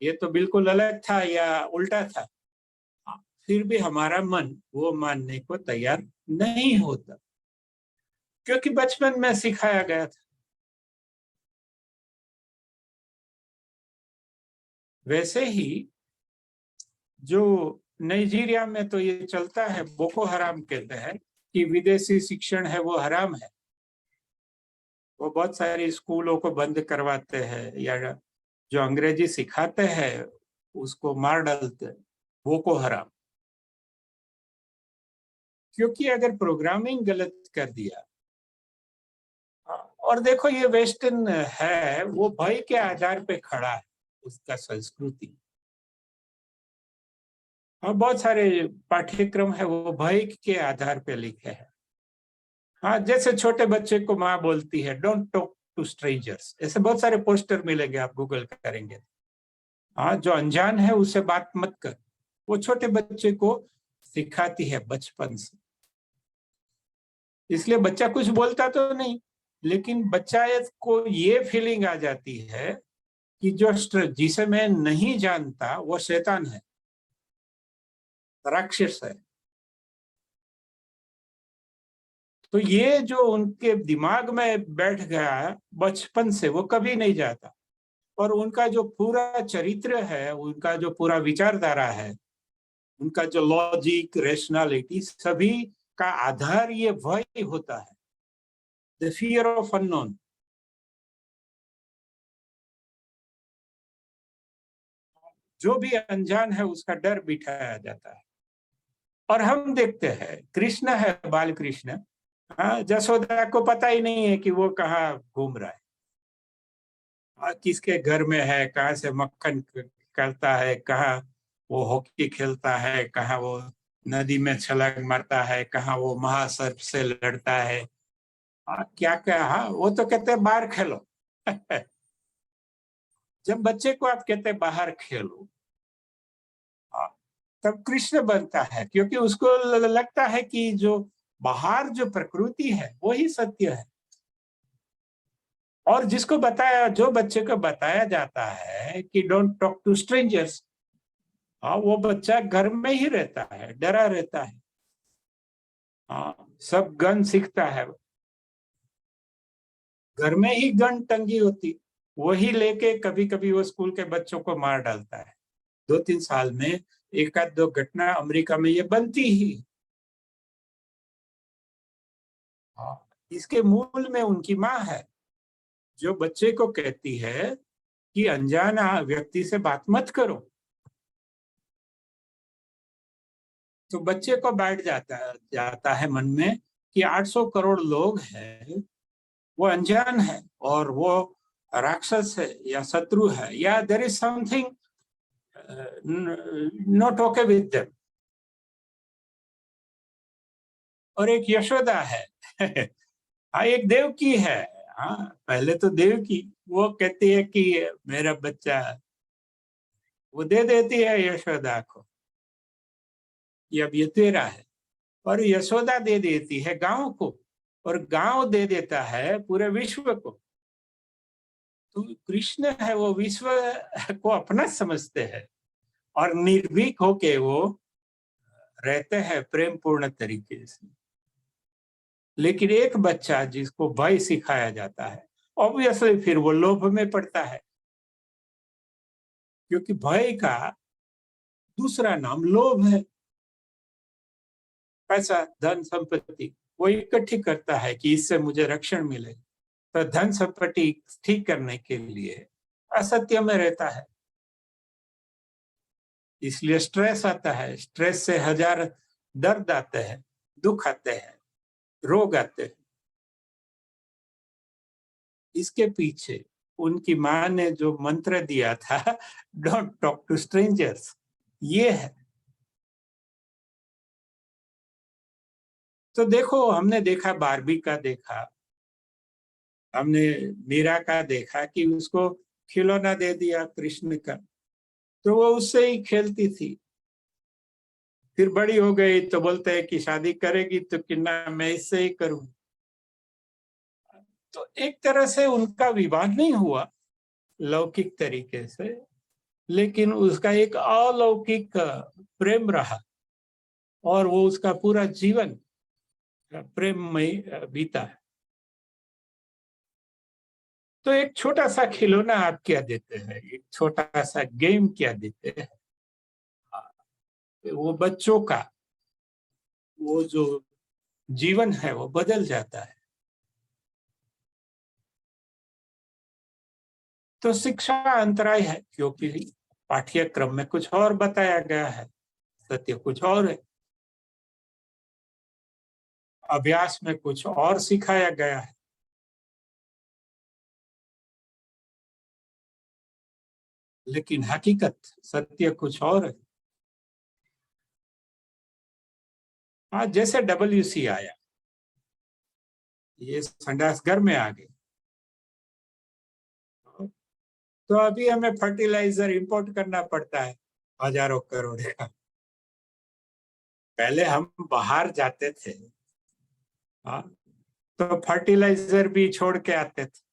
ये तो बिल्कुल अलग था या उल्टा था। फिर भी हमारा मन वो मानने को तैयार नहीं होता, क्योंकि बचपन में सिखाया गया था। वैसे ही जो नाइजीरिया में तो ये चलता है, बोको हराम कहते हैं कि विदेशी शिक्षण है वो हराम है। वो बहुत सारे स्कूलों को बंद करवाते हैं, या जो अंग्रेजी सिखाते हैं उसको मार डालते हैं। बोको हराम। क्योंकि अगर प्रोग्रामिंग गलत कर दिया, और देखो ये वेस्टर्न है, वो भय के आधार पे खड़ा है, उसका संस्कृति। और बहुत सारे पाठ्यक्रम है वो भय के आधार पे लिखे हैं। हाँ, जैसे छोटे बच्चे को माँ बोलती है डोंट टॉक टू स्ट्रेंजर्स, ऐसे बहुत सारे पोस्टर मिलेंगे, आप गूगल करेंगे। हाँ, जो अनजान है उससे बात मत कर, वो छोटे बच्चे को सिखाती है बचपन से। इसलिए बच्चा कुछ बोलता तो नहीं, लेकिन बच्चा को ये फीलिंग आ जाती है कि जो जिसे मैं नहीं जानता वो शैतान है, राक्षस है। तो ये जो उनके दिमाग में बैठ गया है बचपन से, वो कभी नहीं जाता। और उनका जो पूरा चरित्र है, उनका जो पूरा विचारधारा है, उनका जो लॉजिक, रेशनैलिटी, सभी का आधार ये वही होता है, द फियर ऑफ अननोन। जो भी अनजान है उसका डर बिठाया जाता है। और हम देखते हैं कृष्ण है, बाल कृष्ण, हाँ, जसोदा को पता ही नहीं है कि वो कहाँ घूम रहा है, किसके घर में है, कहाँ से मक्खन करता है, कहाँ वो हॉकी खेलता है, कहाँ वो नदी में छलांग मारता है, कहाँ वो महासर्प से लड़ता है। क्या क्या, हाँ, वो तो कहते हैं बाहर खेलो। जब बच्चे को आप कहते हैं बाहर खेलो, हाँ, तब कृष्ण बनता है, क्योंकि उसको लगता है कि जो बाहर जो प्रकृति है वही सत्य है। और जिसको बताया, जो बच्चे को बताया जाता है कि डोंट टॉक टू स्ट्रेंजर्स, हाँ, वो बच्चा घर में ही रहता है, डरा रहता है। हाँ, सब गन सीखता है, घर में ही गन टंगी होती, वही लेके कभी कभी वो स्कूल के बच्चों को मार डालता है। 2-3 साल में एक आध दो घटना अमेरिका में ये बनती ही। हाँ, इसके मूल में उनकी माँ है, जो बच्चे को कहती है कि अनजान व्यक्ति से बात मत करो। तो बच्चे को बैठ जाता है मन में कि 800 करोड़ लोग हैं, वो अनजान है और वो राक्षस है या शत्रु है, या there is something not okay with them. और एक यशोदा है हाँ, एक देवकी है। हाँ, पहले तो देवकी, वो कहती है कि मेरा बच्चा, वो दे देती है यशोदा को, ये अब ये तेरा है। और यशोदा दे देती है गांव को, और गांव दे देता है पूरे विश्व को। तो कृष्ण है वो विश्व को अपना समझते हैं, और निर्भीक होके वो रहते हैं प्रेम पूर्ण तरीके से। लेकिन एक बच्चा जिसको भय सिखाया जाता है, ऑब्वियसली फिर वो लोभ में पड़ता है, क्योंकि भय का दूसरा नाम लोभ है। पैसा, धन संपत्ति वो इकट्ठी करता है कि इससे मुझे रक्षण मिले, तो धन संपत्ति ठीक करने के लिए असत्य में रहता है। इसलिए स्ट्रेस आता है, स्ट्रेस से हजार दर्द आते हैं, दुख आते हैं, रोग आते हैं। इसके पीछे उनकी माँ ने जो मंत्र दिया था, डोंट टॉक टू स्ट्रेंजर्स, ये है। तो देखो, हमने देखा बारबी का, देखा हमने मीरा का, देखा कि उसको खिलौना दे दिया कृष्ण का, तो वो उससे ही खेलती थी। फिर बड़ी हो गई तो बोलते हैं कि शादी करेगी तो कि ना, मैं इससे ही करूं। तो एक तरह से उनका विवाह नहीं हुआ लौकिक तरीके से, लेकिन उसका एक अलौकिक प्रेम रहा, और वो उसका पूरा जीवन प्रेममय बीता है। तो एक छोटा सा खिलौना आप क्या देते हैं, एक छोटा सा गेम क्या देते हैं, वो बच्चों का वो जो जीवन है वो बदल जाता है। तो शिक्षा अंतराय है, क्योंकि पाठ्यक्रम में कुछ और बताया गया है, सत्य कुछ और है, अभ्यास में कुछ और सिखाया गया है। लेकिन हकीकत, सत्य कुछ और है। हाँ, जैसे WC आया, ये संडास घर में आ गई, तो अभी हमें फर्टिलाइजर इंपोर्ट करना पड़ता है हजारों करोड़ का। पहले हम बाहर जाते थे, हाँ, तो फर्टिलाइजर भी छोड़ के आते थे,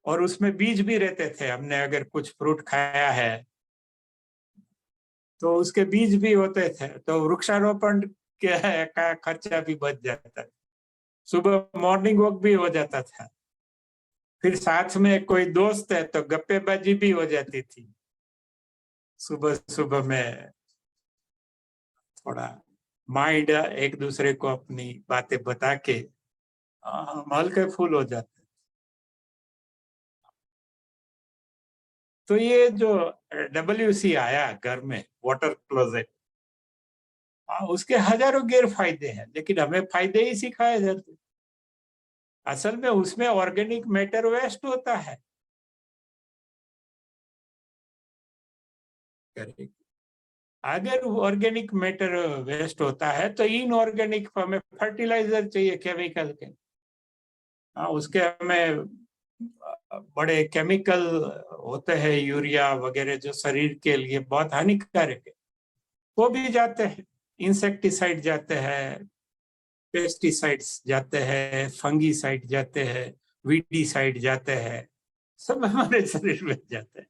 और उसमें बीज भी रहते थे। हमने अगर कुछ फ्रूट खाया है तो उसके बीज भी होते थे, तो वृक्षारोपण का खर्चा भी बच जाता था। सुबह मॉर्निंग वॉक भी हो जाता था, फिर साथ में कोई दोस्त है तो गप्पेबाजी भी हो जाती थी। सुबह सुबह में थोड़ा माइंड एक दूसरे को अपनी बातें बता के हम हल्के फूल हो जाते। तो ये जो WC आया घर में, वाटर क्लोजेट, उसके हजारों गैर फायदे हैं, लेकिन हमें फायदे ही सिखाए जाते। असल में उसमें ऑर्गेनिक मैटर वेस्ट होता है। अगर ऑर्गेनिक मैटर वेस्ट होता है तो इनऑर्गेनिक हमें फर्टिलाइजर चाहिए केमिकल के, उसके हमें बड़े केमिकल होते हैं, यूरिया वगैरह, जो शरीर के लिए बहुत हानिकारक है, वो भी जाते हैं। इंसेक्टिसाइड जाते हैं, पेस्टिसाइड्स जाते हैं, फंगीसाइड जाते हैं, वीडीसाइड जाते हैं, सब हमारे शरीर में जाते हैं,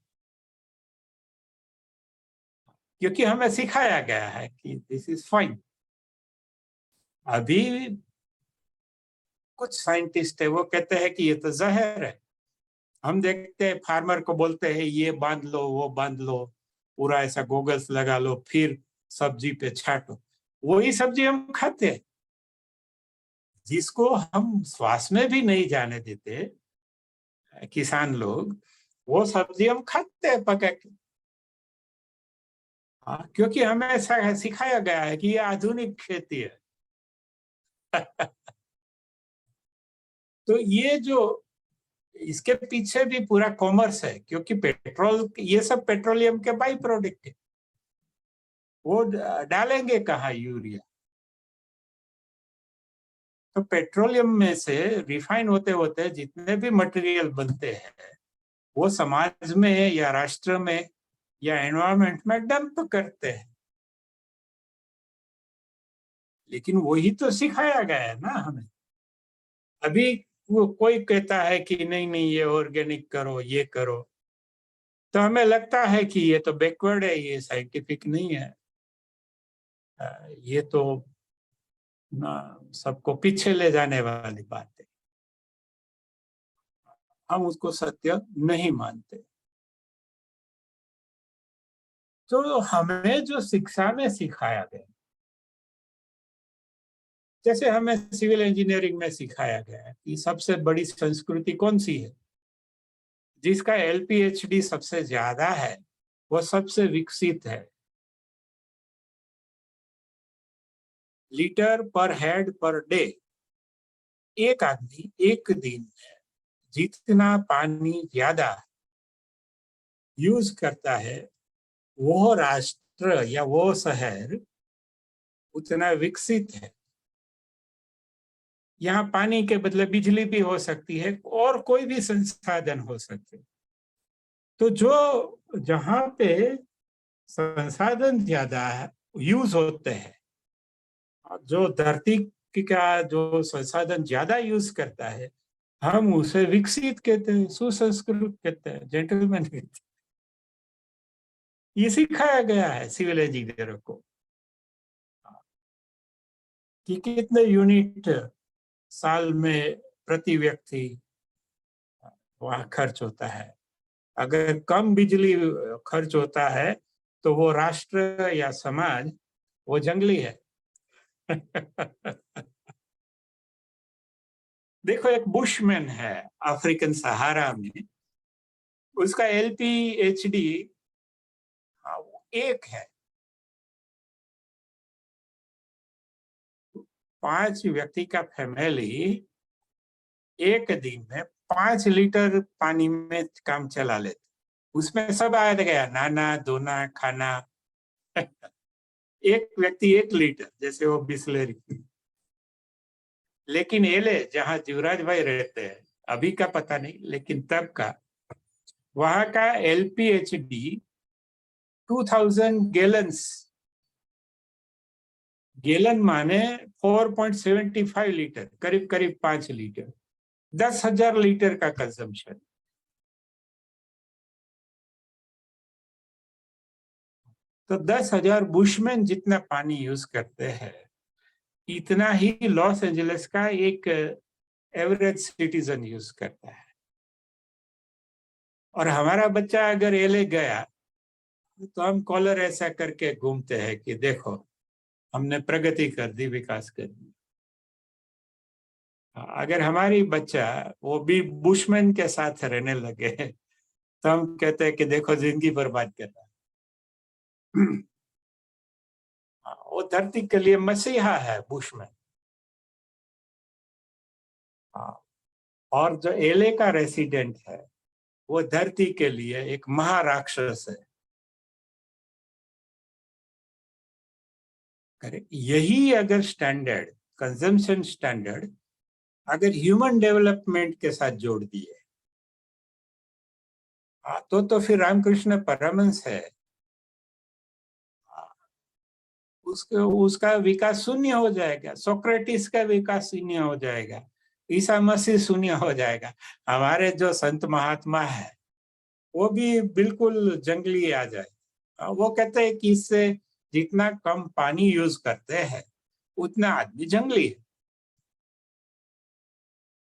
क्योंकि हमें सिखाया गया है कि दिस इज फाइन। अभी कुछ साइंटिस्ट है, वो कहते हैं कि ये तो जहर है। हम देखते हैं फार्मर को बोलते हैं ये बांध लो, वो बांध लो, पूरा ऐसा गोगल्स लगा लो, फिर सब्जी पे छाटो। वही सब्जी हम खाते हैं, जिसको हम श्वास में भी नहीं जाने देते किसान लोग, वो सब्जी हम खाते हैं पका के। हाँ, क्योंकि हमें ऐसा सिखाया गया है कि ये आधुनिक खेती है। तो ये जो इसके पीछे भी पूरा कॉमर्स है, क्योंकि पेट्रोल, ये सब पेट्रोलियम के बाई प्रोडक्ट है। वो डालेंगे कहाँ यूरिया? तो पेट्रोलियम में से रिफाइन होते होते जितने भी मटेरियल बनते हैं, वो समाज में या राष्ट्र में या एनवायरमेंट में डंप करते हैं। लेकिन वही तो सिखाया गया है ना हमें। अभी वो कोई कहता है कि नहीं नहीं, ये ऑर्गेनिक करो, ये करो, तो हमें लगता है कि ये तो बैकवर्ड है, ये साइंटिफिक नहीं है, ये तो ना सबको पीछे ले जाने वाली बात है। हम उसको सत्य नहीं मानते। तो हमें जो शिक्षा में सिखाया गया, जैसे हमें सिविल इंजीनियरिंग में सिखाया गया है कि सबसे बड़ी संस्कृति कौन सी है, जिसका एलपीएचडी सबसे ज्यादा है, वो सबसे विकसित है। लीटर पर हेड पर डे, एक आदमी एक दिन में जितना पानी ज्यादा यूज करता है, वो राष्ट्र या वो शहर उतना विकसित है। यहाँ पानी के बदले बिजली भी हो सकती है, और कोई भी संसाधन हो सकते हैं। तो जो जहाँ पे संसाधन ज्यादा यूज होते हैं, जो धरती का जो संसाधन ज्यादा यूज करता है, हम उसे विकसित कहते हैं, सुसंस्कृत कहते हैं, जेंटलमैन कहते हैं। ये सिखाया गया है सिविल इंजीनियरों को कि कितने यूनिट साल में प्रति व्यक्ति वहाँ खर्च होता है। अगर कम बिजली खर्च होता है, तो वो राष्ट्र या समाज वो जंगली है। देखो, एक बुशमैन है अफ्रीकन सहारा में, उसका एलपीएचडी एक है। 5 व्यक्ति का फैमिली एक दिन में 5 लीटर पानी में काम चला लेते, उसमें सब आ गया, नहाना धोना खाना। एक व्यक्ति 1 लीटर, जैसे वो बिस्लेरी। लेकिन एले जहाँ जीवराज भाई रहते हैं, अभी का पता नहीं, लेकिन तब का, वहां का एलपीएचडी 2000 गैलन्स, गैलन माने 4.75 लीटर, करीब करीब 5 लीटर, 10,000 लीटर का कंजम्पशन। तो 10,000 बुशमैन जितना पानी यूज करते हैं, इतना ही लॉस एंजलिस का एक एवरेज सिटीजन यूज करता है। और हमारा बच्चा अगर एले गया, तो हम कॉलर ऐसा करके घूमते हैं कि देखो, हमने प्रगति कर दी, विकास कर दी। अगर हमारी बच्चा वो भी बुशमैन के साथ रहने लगे, तो हम कहते हैं कि देखो, जिंदगी बर्बाद कर रहा है। वो धरती के लिए मसीहा है बुशमैन। और जो एले का रेसिडेंट है, वो धरती के लिए एक महाराक्षस है। यही अगर स्टैंडर्ड, कंजम्पशन स्टैंडर्ड, अगर ह्यूमन डेवलपमेंट के साथ जोड़ दिए, तो फिर रामकृष्ण परमहंस है, उसका उसका विकास शून्य हो जाएगा, सोक्रेटिस का विकास शून्य हो जाएगा, ईसा मसीह शून्य हो जाएगा। हमारे जो संत महात्मा है वो भी बिल्कुल जंगली आ जाए। वो कहते हैं कि इससे जितना कम पानी यूज करते हैं उतना आदमी जंगली है।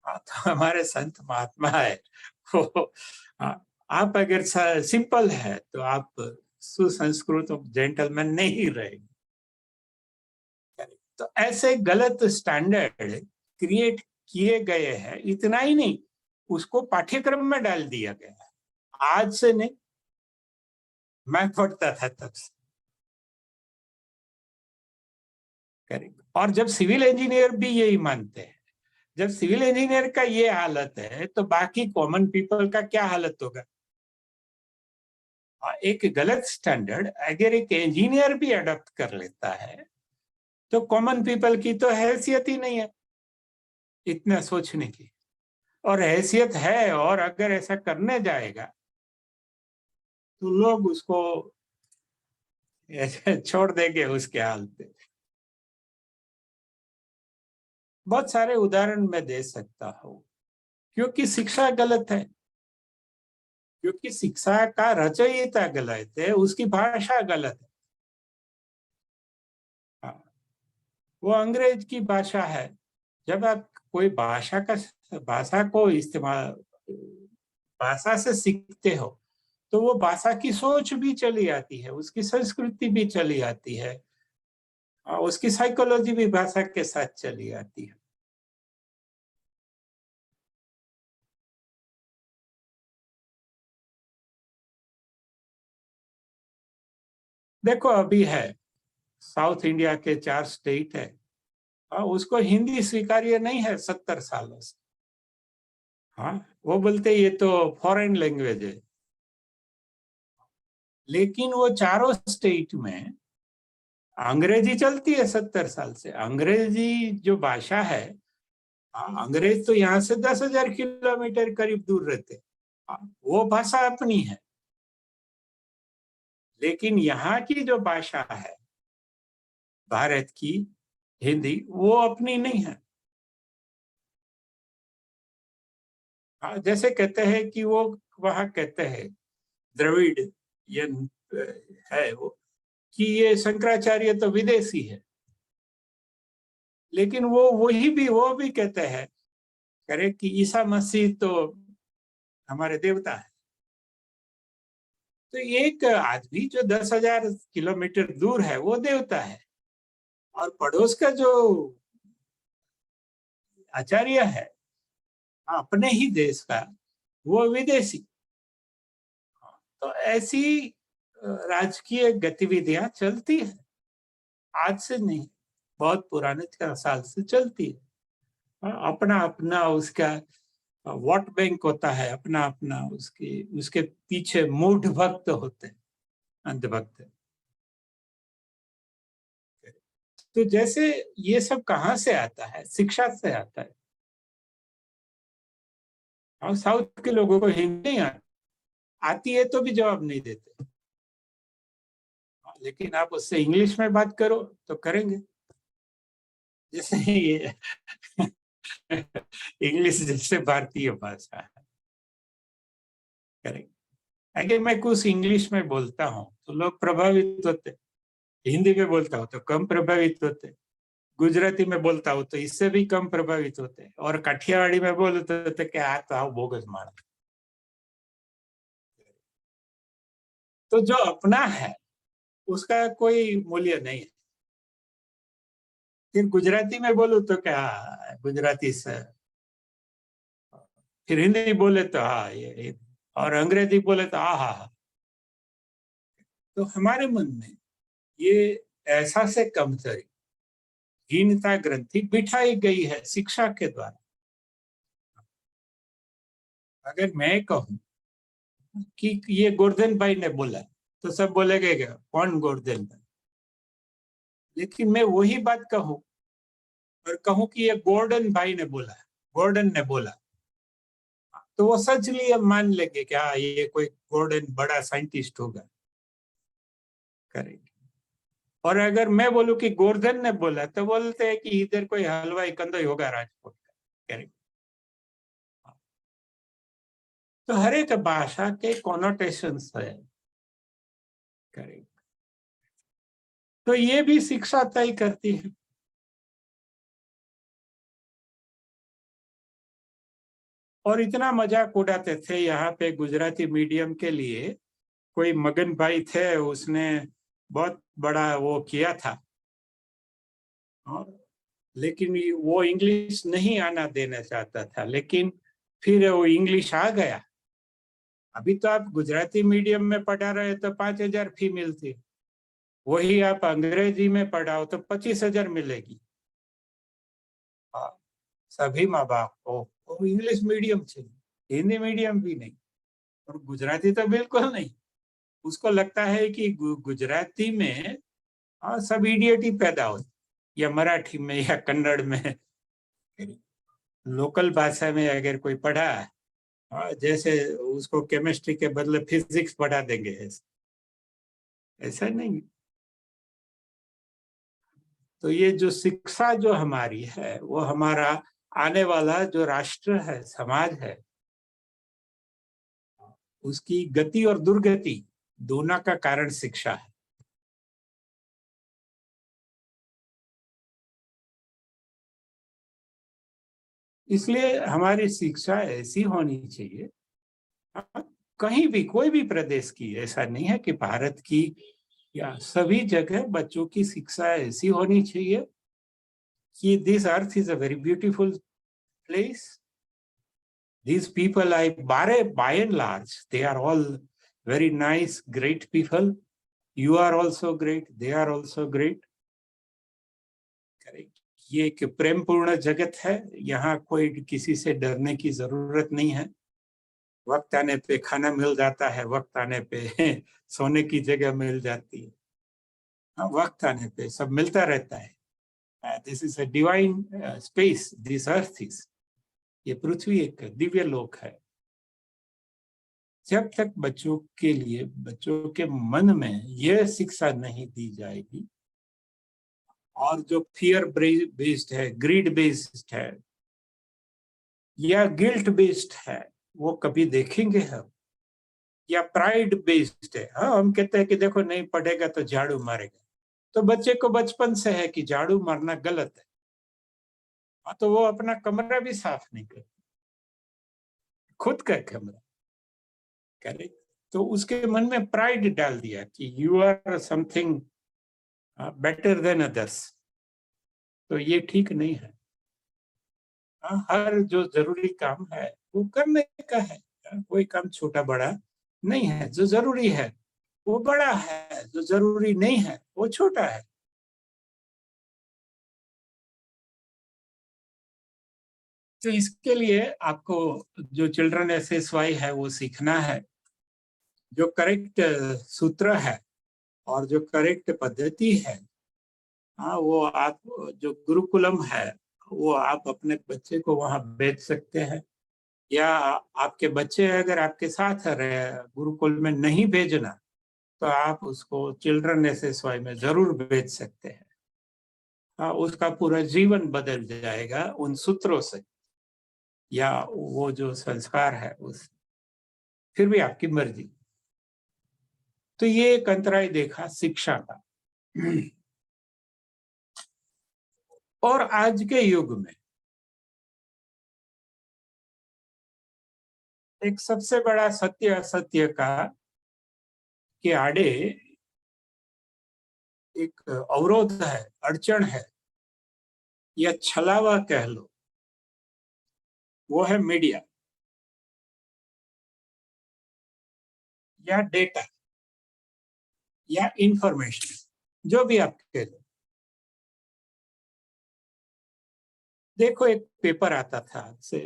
तो हमारे संत महात्मा है वो, आप अगर सिंपल है तो आप सुसंस्कृत जेंटलमैन नहीं रहेंगे। तो ऐसे गलत स्टैंडर्ड क्रिएट किए गए हैं, इतना ही नहीं उसको पाठ्यक्रम में डाल दिया गया है। आज से नहीं, मैं पढ़ता था तब से। करेक्ट। और जब सिविल इंजीनियर भी यही मानते हैं, जब सिविल इंजीनियर का ये हालत है तो बाकी कॉमन पीपल का क्या हालत होगा। एक गलत स्टैंडर्ड अगर एक इंजीनियर भी अडॉप्ट कर लेता है तो कॉमन पीपल की तो हैसियत ही नहीं है इतना सोचने की, और हैसियत है और अगर ऐसा करने जाएगा तो लोग उसको ऐसे छोड़ देंगे उसके हाल पे। बहुत सारे उदाहरण मैं दे सकता हूँ, क्योंकि शिक्षा गलत है, क्योंकि शिक्षा का रचयिता गलत है, उसकी भाषा गलत है। हाँ, वो अंग्रेज की भाषा है। जब आप कोई भाषा को इस्तेमाल, भाषा से सीखते हो तो वो भाषा की सोच भी चली आती है, उसकी संस्कृति भी चली आती है, और उसकी साइकोलॉजी भी भाषा के साथ चली आती है। देखो अभी है, साउथ इंडिया के 4 स्टेट है, उसको हिंदी स्वीकार्य नहीं है 70 सालों से। हाँ, वो बोलते ये तो फॉरेन लैंग्वेज है, लेकिन वो चारों स्टेट में अंग्रेजी चलती है 70 साल से। अंग्रेजी जो भाषा है, अंग्रेज तो यहाँ से 10,000 किलोमीटर करीब दूर रहते, वो भाषा अपनी है, लेकिन यहाँ की जो भाषा है भारत की, हिंदी, वो अपनी नहीं है। जैसे कहते हैं कि वो वहां कहते हैं द्रविड़, ये है वो, कि ये शंकराचार्य तो विदेशी है, लेकिन वो भी कहते हैं करे कि ईसा मसीह तो हमारे देवता है। तो एक आदमी जो 10,000 किलोमीटर दूर है वो देवता है, और पड़ोस का जो आचार्य है अपने ही देश का, वो विदेशी। तो ऐसी राजकीय गतिविधियां चलती है, आज से नहीं, बहुत पुराने साल से चलती है। अपना अपना उसका वोट बैंक होता है, अपना अपना उसके उसके पीछे मूढ़ भक्त होते हैं, अंधभक्त। तो जैसे ये सब कहाँ से आता है, शिक्षा से आता है। और साउथ के लोगों को हिंदी नहीं आती है तो भी जवाब नहीं देते, लेकिन आप उससे इंग्लिश में बात करो तो करेंगे। जैसे ये इंग्लिश जैसे भारतीय भाषा है, करेंगे। अगर मैं कुछ इंग्लिश में बोलता हूँ तो लोग प्रभावित होते, हिंदी में बोलता हूँ तो कम प्रभावित होते, गुजराती में बोलता हूँ तो इससे भी कम प्रभावित होते, और काठियावाड़ी में बोलते थे कि आ तो आओ बोगस मार। तो जो अपना है उसका कोई मूल्य नहीं है। फिर गुजराती में बोलूं तो क्या, गुजराती से, फिर हिंदी बोले तो हाँ ये, और अंग्रेजी बोले तो आ हा। तो हमारे मन में ये ऐसा से कमजोरी, हीनता ग्रंथि बिठाई गई है शिक्षा के द्वारा। अगर मैं कहूं कि ये गोवर्धन भाई ने बोला तो सब बोलेंगे क्या, कौन गोवर्धन भाई। लेकिन मैं वही बात कहूं और कहूं कि ये गोवर्धन भाई ने बोला, गोवर्धन ने बोला, तो वो सच लिए मान लेंगे कि हाँ ये कोई गोल्डन बड़ा साइंटिस्ट होगा, करेंगे। और अगर मैं बोलूं कि गोवर्धन ने बोला तो बोलते हैं कि इधर कोई हलवाई कंदोई होगा राजकोट का, करेंगे। तो हर एक भाषा के कॉनोटेशंस है, करेंगे। तो ये भी शिक्षा तय करती है। और इतना मजाक उड़ाते थे यहाँ पे गुजराती मीडियम के लिए। कोई मगन भाई थे, उसने बहुत बड़ा वो किया था, और लेकिन वो इंग्लिश नहीं आना देना चाहता था, लेकिन फिर वो इंग्लिश आ गया। अभी तो आप गुजराती मीडियम में पढ़ा रहे तो 5,000 फी मिलती, वही आप अंग्रेजी में पढ़ाओ तो 25,000 मिलेगी। हाँ, सभी माँ बाप को इंग्लिश मीडियम चाहिए, हिंदी मीडियम भी नहीं, और गुजराती तो बिल्कुल नहीं। उसको लगता है कि गुजराती में सब इडियट ही पैदा हो, या मराठी में या कन्नड़ में, लोकल भाषा में अगर कोई पढ़ा, जैसे उसको केमिस्ट्री के बदले फिजिक्स पढ़ा देंगे, ऐसा नहीं। तो ये जो शिक्षा जो हमारी है, वो हमारा आने वाला जो राष्ट्र है, समाज है, उसकी गति और दुर्गति दोनों का कारण शिक्षा है। इसलिए हमारी शिक्षा ऐसी होनी चाहिए, कहीं भी कोई भी प्रदेश की, ऐसा नहीं है कि भारत की, या सभी जगह बच्चों की शिक्षा ऐसी होनी चाहिए कि this earth is a very beautiful place. These people, by and large, they are all very nice, great people. You are also great, they are also great. Correct. ये एक प्रेमपूर्ण जगत है, यहाँ कोई किसी से डरने की जरूरत नहीं है। वक्त आने पे खाना मिल जाता है, वक्त आने पे सोने की जगह मिल जाती है, वक्त आने पे सब मिलता रहता है। This is a divine space, this earth is, ये पृथ्वी एक दिव्य लोक है। जब तक बच्चों के लिए, बच्चों के मन में यह शिक्षा नहीं दी जाएगी, और जो फियर बेस्ड है, ग्रीड बेस्ड है, या गिल्ट बेस्ड है, वो कभी देखेंगे हम, या प्राइड बेस्ड है, हाँ हम कहते हैं कि देखो नहीं पढ़ेगा तो झाड़ू मारेगा, तो बच्चे को बचपन से है कि झाड़ू मारना गलत है, हाँ तो वो अपना कमरा भी साफ नहीं करता, खुद का कमरा करे, तो उसके मन में प्राइड डाल दिया कि you are something better than others. तो ये ठीक नहीं है। हर जो जरूरी काम है वो करने का है, कोई काम छोटा बड़ा नहीं है। जो जरूरी है वो बड़ा है, जो जरूरी नहीं है वो छोटा है। तो इसके लिए आपको जो चिल्ड्रन SSY है वो सीखना है, जो करेक्ट सूत्र है और जो करेक्ट पद्धति है। वो आप जो गुरुकुलम है, वो आप अपने बच्चे को वहां भेज सकते हैं, या आपके बच्चे अगर आपके साथ रहे, गुरुकुल में नहीं भेजना, तो आप उसको चिल्ड्रन SSY में जरूर भेज सकते हैं। उसका पूरा जीवन बदल जाएगा उन सूत्रों से, या वो जो संस्कार है उस, फिर भी आपकी मर्जी। तो ये एक अंतराय देखा शिक्षा का। और आज के युग में एक सबसे बड़ा सत्य असत्य का के आड़े एक अवरोध है, अड़चन है, या छलावा कह लो, वो है मीडिया या डेटा या इंफॉर्मेशन, जो भी आप कह लो। देखो एक पेपर आता था से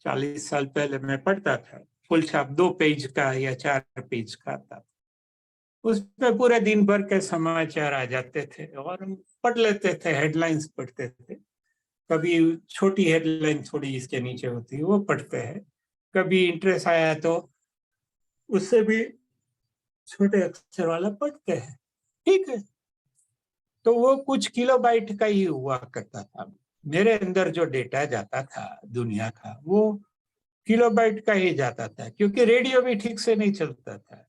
40 साल पहले, मैं पढ़ता था, फुल छाप 2 पेज का या 4 पेज का आता था। उसमें पूरे दिन भर के समाचार आ जाते थे और हम पढ़ लेते थे, हेडलाइंस पढ़ते थे। कभी छोटी हेडलाइन थोड़ी इसके नीचे होती है वो पढ़ते हैं, कभी इंटरेस्ट आया तो उससे भी छोटे अक्षर वाला पढ़ते हैं, ठीक है। तो वो कुछ किलोबाइट का ही हुआ करता था। मेरे अंदर जो डेटा जाता था दुनिया का, वो किलोबाइट का ही जाता था, क्योंकि रेडियो भी ठीक से नहीं चलता था।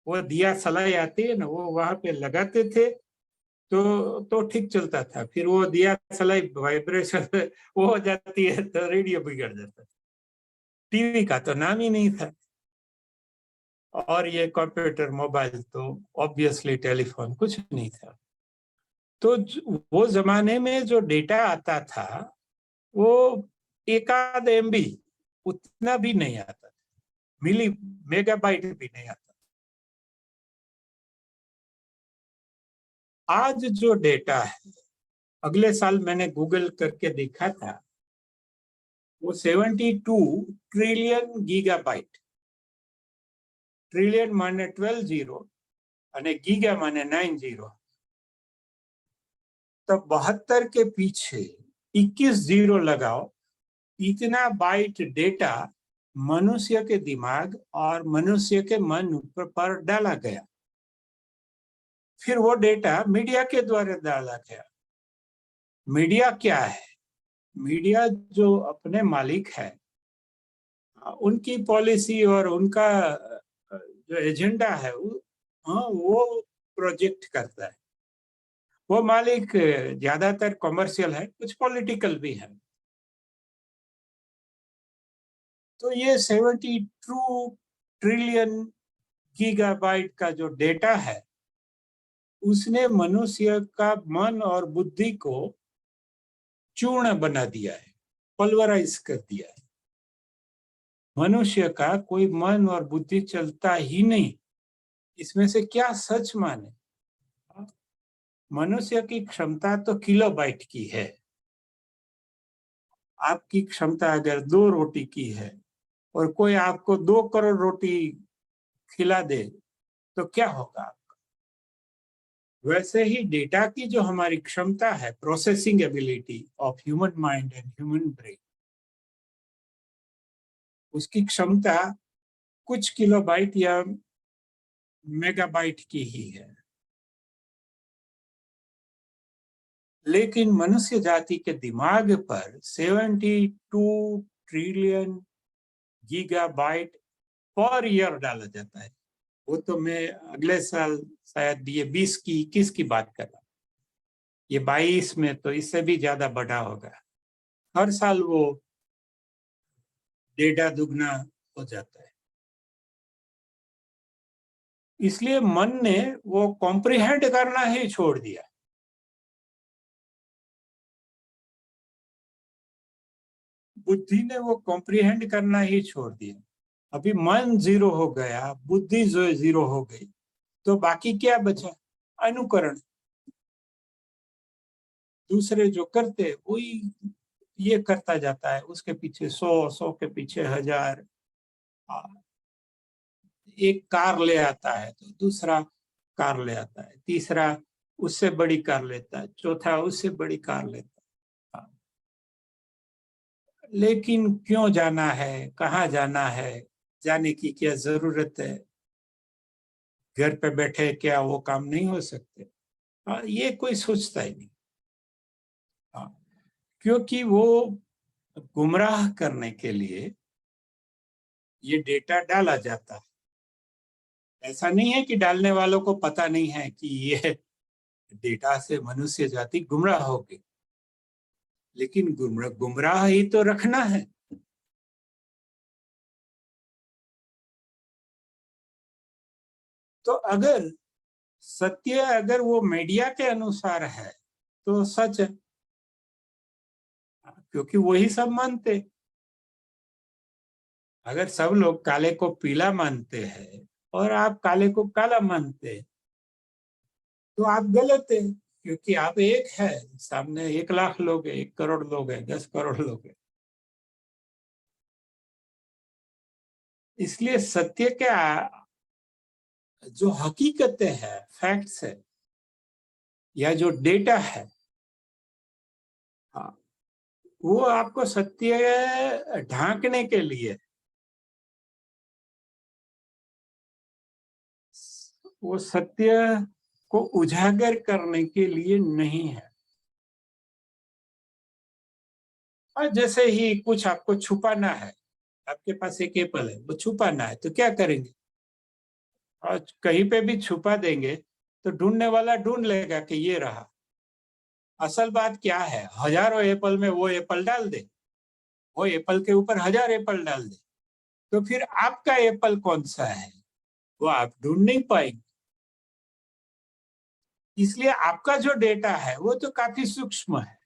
वो दिया सलाई आती है ना, वो वहां पे लगाते थे तो ठीक चलता था। फिर वो दिया सलाई वाइब्रेशन वो हो जाती है तो रेडियो बिगड़ जाता था। टीवी का तो नाम ही नहीं था, और ये कंप्यूटर मोबाइल तो ऑब्वियसली टेलीफोन कुछ नहीं था। तो वो जमाने में जो डेटा आता था वो एक आध MB, उतना भी नहीं आता था, मिली मेगाबाइट भी नहीं आता। आज जो डेटा है, अगले साल मैंने गूगल करके देखा था, वो 72 ट्रिलियन गीगाबाइट। ट्रिलियन माने 12 जीरो અને गीगा माने 9 जीरो। तो 72 के पीछे 21 जीरो लगाओ, इतना बाइट डेटा मनुष्य के दिमाग और मनुष्य के मन पर डाला गया। फिर वो डेटा मीडिया के द्वारा डाला गया। मीडिया क्या है? मीडिया जो अपने मालिक है, उनकी पॉलिसी और उनका जो एजेंडा है वो प्रोजेक्ट करता है। वो मालिक ज्यादातर कॉमर्शियल है, कुछ पॉलिटिकल भी है। तो ये 72 ट्रिलियन गीगाबाइट का जो डेटा है, उसने मनुष्य का मन और बुद्धि को चूर्ण बना दिया है, पल्वराइज कर दिया है। मनुष्य का कोई मन और बुद्धि चलता ही नहीं। इसमें से क्या सच माने? मनुष्य की क्षमता तो किलोबाइट की है। आपकी क्षमता अगर 2 रोटी की है और कोई आपको 2 करोड़ रोटी खिला दे तो क्या होगा? वैसे ही डेटा की जो हमारी क्षमता है, processing ability of human mind and human brain, उसकी क्षमता कुछ किलोबाइट या मेगाबाइट की ही है। लेकिन मनुष्य जाति के दिमाग पर 72 ट्रिलियन गीगाबाइट पर ईयर डाला जाता है। वो तो मैं अगले साल शायद ये 20 की 21 की बात कर रहा हूँ। ये 22 में तो इससे भी ज्यादा बढ़ा होगा। हर साल वो डेटा दुगना हो जाता है। इसलिए मन ने वो कॉम्प्रिहेंड करना ही छोड़ दिया। बुद्धि ने वो कॉम्प्रिहेंड करना ही छोड़ दिया। अभी मन जीरो हो गया, बुद्धि जो जीरो हो गई, तो बाकी क्या बचा? अनुकरण। दूसरे जो करते वही ये करता जाता है, उसके पीछे 100, 100 के पीछे 1000। एक कार ले आता है तो दूसरा कार ले आता है, तीसरा उससे बड़ी कार लेता है, चौथा उससे बड़ी कार लेता है। लेकिन क्यों जाना है, कहाँ जाना है, जाने की क्या जरूरत है? घर पे बैठे क्या वो काम नहीं हो सकते? ये कोई सोचता ही नहीं। हाँ, क्योंकि वो गुमराह करने के लिए ये डेटा डाला जाता है। ऐसा नहीं है कि डालने वालों को पता नहीं है कि ये डेटा से मनुष्य जाति गुमराह होगी, लेकिन गुमराह ही तो रखना है। तो अगर सत्य अगर वो मीडिया के अनुसार है तो सच है, क्योंकि वही सब मानते। अगर सब लोग काले को पीला मानते हैं और आप काले को काला मानते हैं तो आप गलत है, क्योंकि आप एक है, सामने 1 लाख लोग है, 1 करोड़ लोग है, 10 करोड़ लोग है। इसलिए सत्य क्या, जो हकीकतें है, फैक्ट्स है, या जो डेटा है, हाँ, वो आपको सत्य ढांकने के लिए वो सत्य को उजागर करने के लिए नहीं है। और जैसे ही कुछ आपको छुपाना है, आपके पास एक एप्पल है, वो छुपाना है तो क्या करेंगे? और कहीं पे भी छुपा देंगे तो ढूंढने वाला ढूंढ लेगा कि ये रहा। असल बात क्या है, हजारों एप्पल में वो एप्पल डाल दे, वो एप्पल के ऊपर हजार एप्पल डाल दे, तो फिर आपका एप्पल कौन सा है वो आप ढूंढ नहीं पाएंगे। इसलिए आपका जो डेटा है वो तो काफी सूक्ष्म है,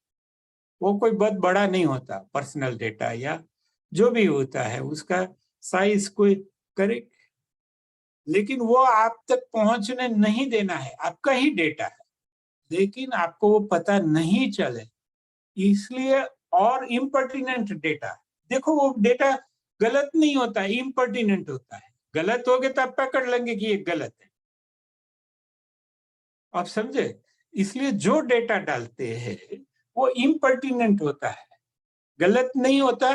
वो कोई बहुत बड़ा नहीं होता। पर्सनल डेटा या जो भी होता है उसका साइज कोई करे, लेकिन वो आप तक पहुंचने नहीं देना है, आपका ही डेटा है, लेकिन आपको वो पता नहीं चले इसलिए। और इम्पर्टिनेंट डेटा, देखो वो डेटा गलत नहीं होता, इम्पर्टिनेंट होता है। गलत हो गए तो आप पकड़ लेंगे कि ये गलत है, आप समझे? इसलिए जो डेटा डालते हैं वो इम्पर्टिनेंट होता है, गलत नहीं होता।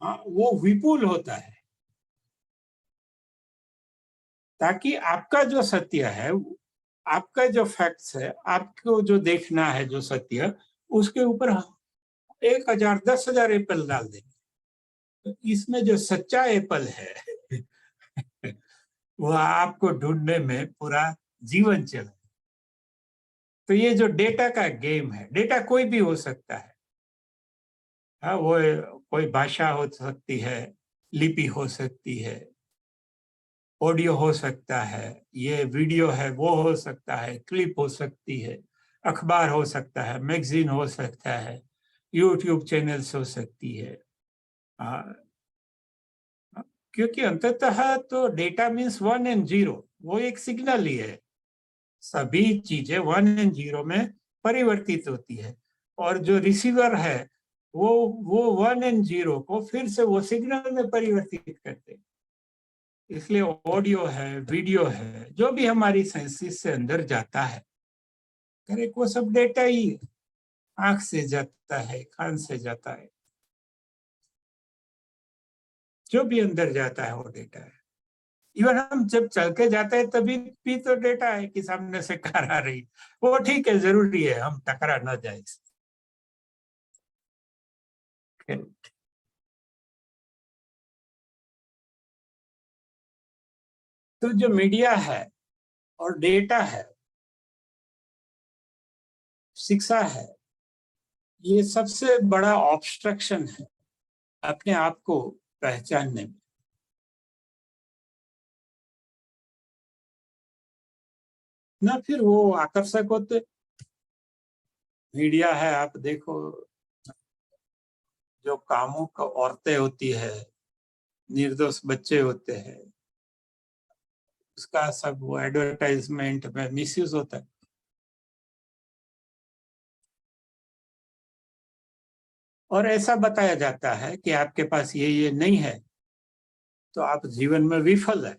हाँ, वो विपुल होता है, ताकि आपका जो सत्य है, आपका जो फैक्ट्स है, आपको जो देखना है जो सत्य, उसके ऊपर 1,000 10,000 एप्पल डाल देंगे तो इसमें जो सच्चा एप्पल है वह आपको ढूंढने में पूरा जीवन चला। तो ये जो डेटा का गेम है, डेटा कोई भी हो सकता है। हाँ, वो कोई भाषा हो सकती है, लिपि हो सकती है, ऑडियो हो सकता है, ये वीडियो है वो हो सकता है, क्लिप हो सकती है, अखबार हो सकता है, मैगजीन हो सकता है, यूट्यूब चैनल्स हो सकती है। क्योंकि अंततः तो डेटा मीन्स 1 और 0, वो एक सिग्नल ही है। सभी चीजें 1 और 0 में परिवर्तित होती है, और जो रिसीवर है वो 1 और 0 को फिर से वो सिग्नल में परिवर्तित करते हैं। इसलिए ऑडियो है, वीडियो है, जो भी हमारी सेंसिस से अंदर जाता है, करेक्ट, वो सब डेटा ही है। आंख से जाता है, कान से जाता है, जो भी अंदर जाता है वो डेटा है। इवन हम जब चल के जाते हैं तभी भी तो डेटा है कि सामने से कार आ रही, वो ठीक है, जरूरी है, हम टकरा ना जाए। तो जो मीडिया है और डेटा है, शिक्षा है, ये सबसे बड़ा ऑब्स्ट्रक्शन है अपने आप को पहचानने में। ना फिर वो आकर्षक होते। मीडिया है, आप देखो, जो कामों का औरतें होती है, निर्दोष बच्चे होते हैं, उसका सब वो एडवर्टाइजमेंट में मिसयूज होता है। और ऐसा बताया जाता है कि आपके पास ये नहीं है तो आप जीवन में विफल है।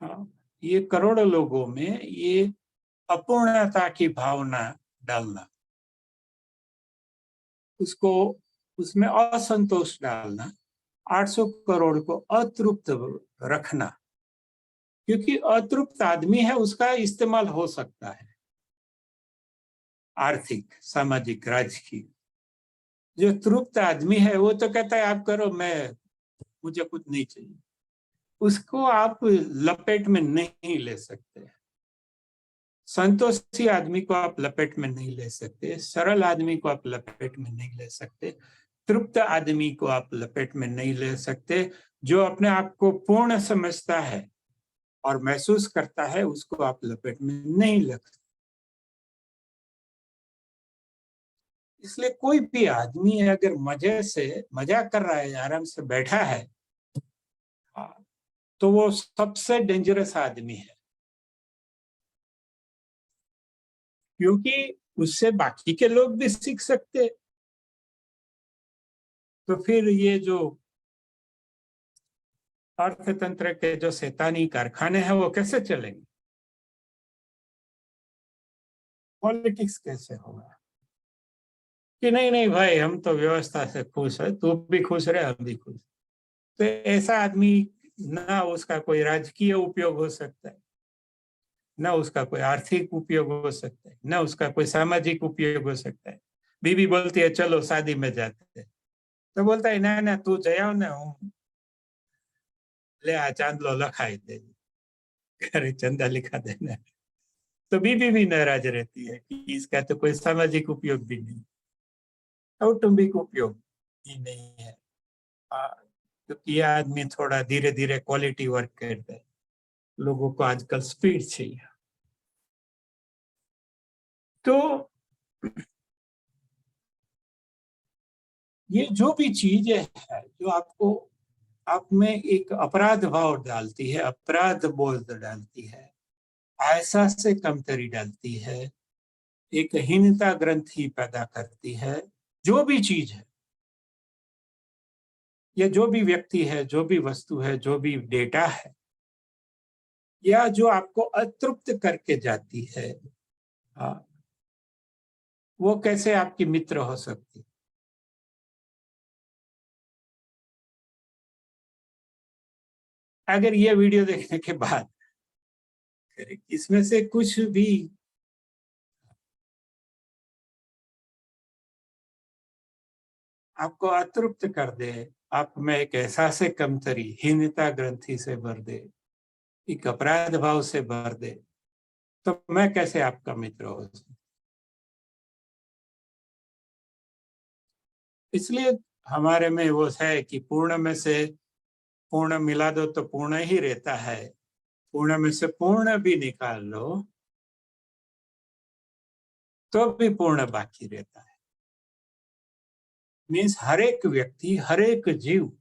हाँ, ये करोड़ों लोगों में ये अपूर्णता की भावना डालना, उसको उसमें असंतोष डालना, 800 करोड़ को अतृप्त रखना, क्योंकि अतृप्त आदमी है, उसका इस्तेमाल हो सकता है आर्थिक, सामाजिक, राजकीय। जो तृप्त आदमी है वो तो कहता है आप करो, मैं, मुझे कुछ नहीं चाहिए। उसको आप लपेट में नहीं ले सकते। संतोषी आदमी को आप लपेट में नहीं ले सकते, सरल आदमी को आप लपेट में नहीं ले सकते, तृप्त आदमी को आप लपेट में नहीं ले सकते। जो अपने आप को पूर्ण समझता है और महसूस करता है, उसको आप लपेट में नहीं ले सकते। इसलिए कोई भी आदमी अगर मजे से मजाक कर रहा है, आराम से बैठा है, तो वो सबसे डेंजरस आदमी है, क्योंकि उससे बाकी के लोग भी सीख सकते। तो फिर ये जो अर्थतंत्र के जो शैतानी कारखाने हैं वो कैसे चलेंगे? पॉलिटिक्स कैसे होगा कि नहीं नहीं भाई, हम तो व्यवस्था से खुश है, तू भी खुश रहे, हम भी खुश। तो ऐसा आदमी ना उसका कोई राजकीय उपयोग हो सकता है, ना उसका कोई आर्थिक उपयोग हो सकता है, ना उसका कोई सामाजिक उपयोग हो सकता है। बीवी बोलती है चलो शादी में जाते हैं, तो बोलता है ना ना तू जयाओ ना, हूँ ले आ चांदलो लखाई दे, करे चंदा लिखा देना। तो बीवी भी नाराज रहती है कि इसका तो कोई सामाजिक उपयोग भी नहीं, कौटुंबिक उपयोग भी नहीं है। क्योंकि ये आदमी थोड़ा धीरे धीरे क्वालिटी वर्क करता है, लोगों को आजकल स्पीड चाहिए। तो ये जो भी चीजें है जो आपको आप में एक अपराध भाव डालती है, अपराध बोध डालती है, आशा से कमतरी डालती है, एक हीनता ग्रंथि पैदा करती है, जो भी चीज है या जो भी व्यक्ति है, जो भी वस्तु है, जो भी डेटा है, या जो आपको अतृप्त करके जाती है, हाँ, वो कैसे आपकी मित्र हो सकती? अगर ये वीडियो देखने के बाद इसमें से कुछ भी आपको अतृप्त कर दे, आप में एक एहसास कमतरी, हीनता ग्रंथि से भर दे, एक अपराध भाव से भर दे, तो मैं कैसे आपका मित्र हो सकता? इसलिए हमारे में वो है कि पूर्ण में से पूर्ण मिला दो तो पूर्ण ही रहता है, पूर्ण में से पूर्ण भी निकाल लो तो भी पूर्ण बाकी रहता है। मीन्स हर एक व्यक्ति, हर एक जीव,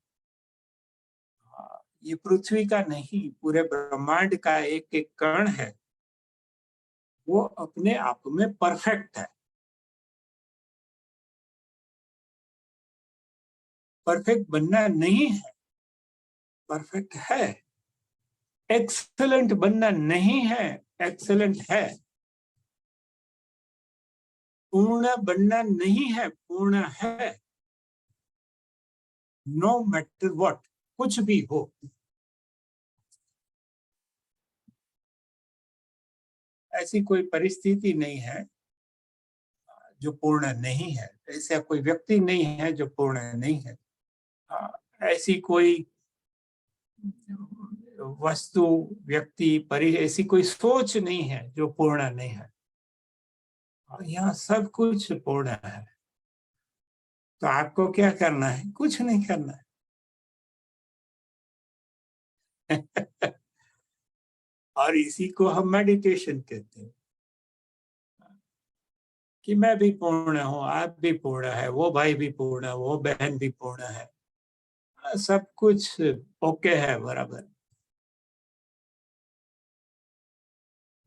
ये पृथ्वी का नहीं, पूरे ब्रह्मांड का एक एक कण है, वो अपने आप में परफेक्ट है। परफेक्ट बनना नहीं है, परफेक्ट है। एक्सेलेंट बनना नहीं है, एक्सेलेंट है। पूर्ण बनना नहीं है, पूर्ण है। नो मैटर व्हाट, कुछ भी हो। ऐसी कोई परिस्थिति नहीं है जो पूर्ण नहीं है, ऐसा कोई व्यक्ति नहीं है जो पूर्ण नहीं है, ऐसी कोई वस्तु, व्यक्ति, परि, ऐसी कोई सोच नहीं है जो पूर्ण नहीं है। यहाँ सब कुछ पूर्ण है। तो आपको क्या करना है? कुछ नहीं करना है। और इसी को हम मेडिटेशन कहते हैं कि मैं भी पूर्ण हूँ, आप भी पूर्ण है, वो भाई भी पूर्ण है, वो बहन भी पूर्ण है, सब कुछ ओके है, बराबर।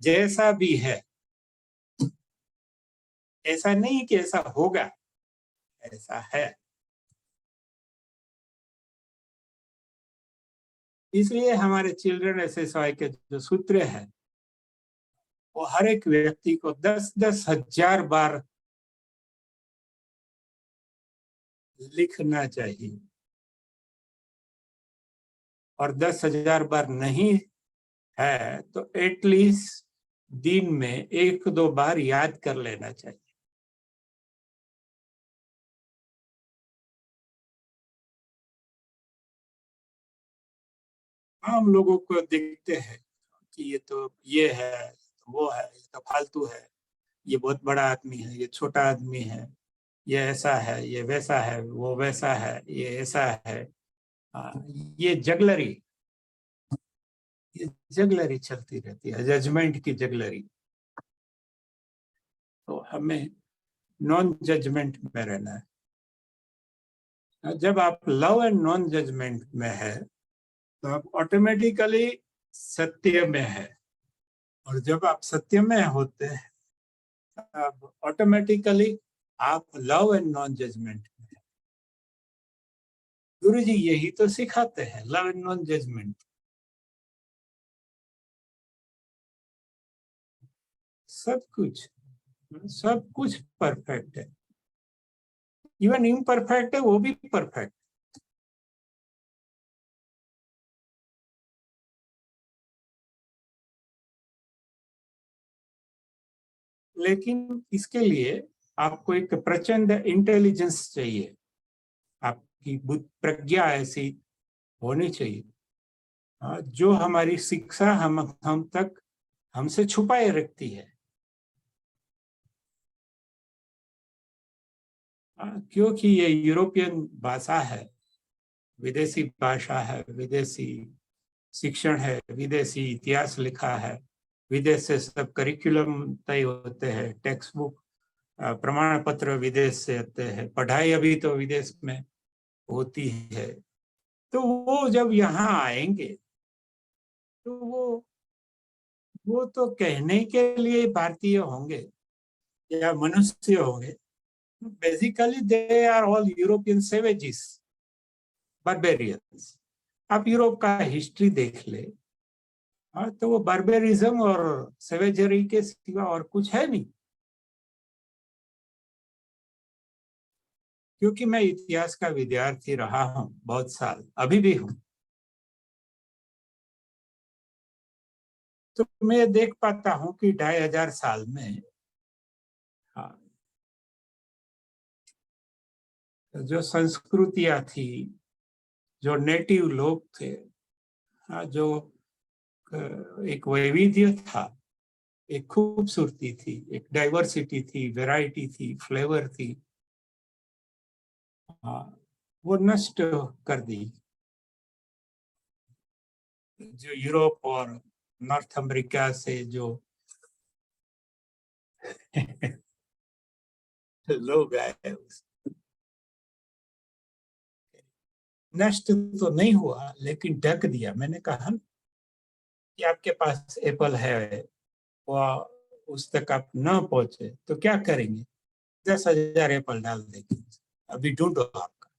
जैसा भी है, ऐसा नहीं कि ऐसा होगा, ऐसा है। इसलिए हमारे चिल्ड्रन एसएसवाई के जो सूत्र है वो हर एक व्यक्ति को 10,000 बार लिखना चाहिए, और 10,000 बार नहीं है तो एटलीस्ट दिन में 1-2 बार याद कर लेना चाहिए। हम लोगों को देखते हैं कि ये है, वो है, ये तो फालतू है, ये बहुत बड़ा आदमी है, ये छोटा आदमी है, ये ऐसा है, ये वैसा है, वो वैसा है, ये ऐसा है। ये जगलरी, ये जगलरी चलती रहती है, जजमेंट की जगलरी। तो हमें नॉन जजमेंट में रहना है। जब आप लव एंड नॉन जजमेंट में है तो आप ऑटोमेटिकली सत्य में है, और जब आप सत्य में होते हैं तब ऑटोमेटिकली आप लव एंड नॉन जजमेंट में है। गुरु जी यही तो सिखाते हैं, लव एंड नॉन जजमेंट। सब कुछ, सब कुछ परफेक्ट है, इवन इम्परफेक्ट है वो भी परफेक्ट। लेकिन इसके लिए आपको एक प्रचंड इंटेलिजेंस चाहिए, आपकी बुद्धि प्रज्ञा ऐसी होनी चाहिए जो हमारी शिक्षा हम तक हमसे छुपाए रखती है। क्योंकि ये यूरोपियन भाषा है, विदेशी भाषा है, विदेशी शिक्षण है, विदेशी इतिहास लिखा है, विदेश से सब करिकुलम तय होते हैं, टेक्स्ट बुक प्रमाण पत्र विदेश से आते हैं, पढ़ाई अभी तो विदेश में होती है। तो वो जब यहाँ आएंगे तो वो तो कहने के लिए भारतीय होंगे या मनुष्य होंगे। Basically they are all European savages, barbarians. आप यूरोप का हिस्ट्री देख ले, तो वो बारबेरिज्म और सेवेजरी के सिवा और कुछ है नहीं। क्योंकि मैं इतिहास का विद्यार्थी रहा हूं बहुत साल, अभी भी हूं, तो मैं देख पाता हूं कि 2500 साल में जो संस्कृतियां थी, जो नेटिव लोग थे, जो एक वैविध्य था, एक खूबसूरती थी, एक डाइवर्सिटी थी, वैरायटी थी, फ्लेवर थी, वो नष्ट कर दी। जो यूरोप और नॉर्थ अमेरिका से जो लोग आए, नष्ट तो नहीं हुआ लेकिन ढक दिया। मैंने कहा कि आपके पास एप्पल है, वो उस तक आप न पहुंचे तो क्या करेंगे? 10,000 एप्पल डाल देंगे, अभी ढूंढो आपका।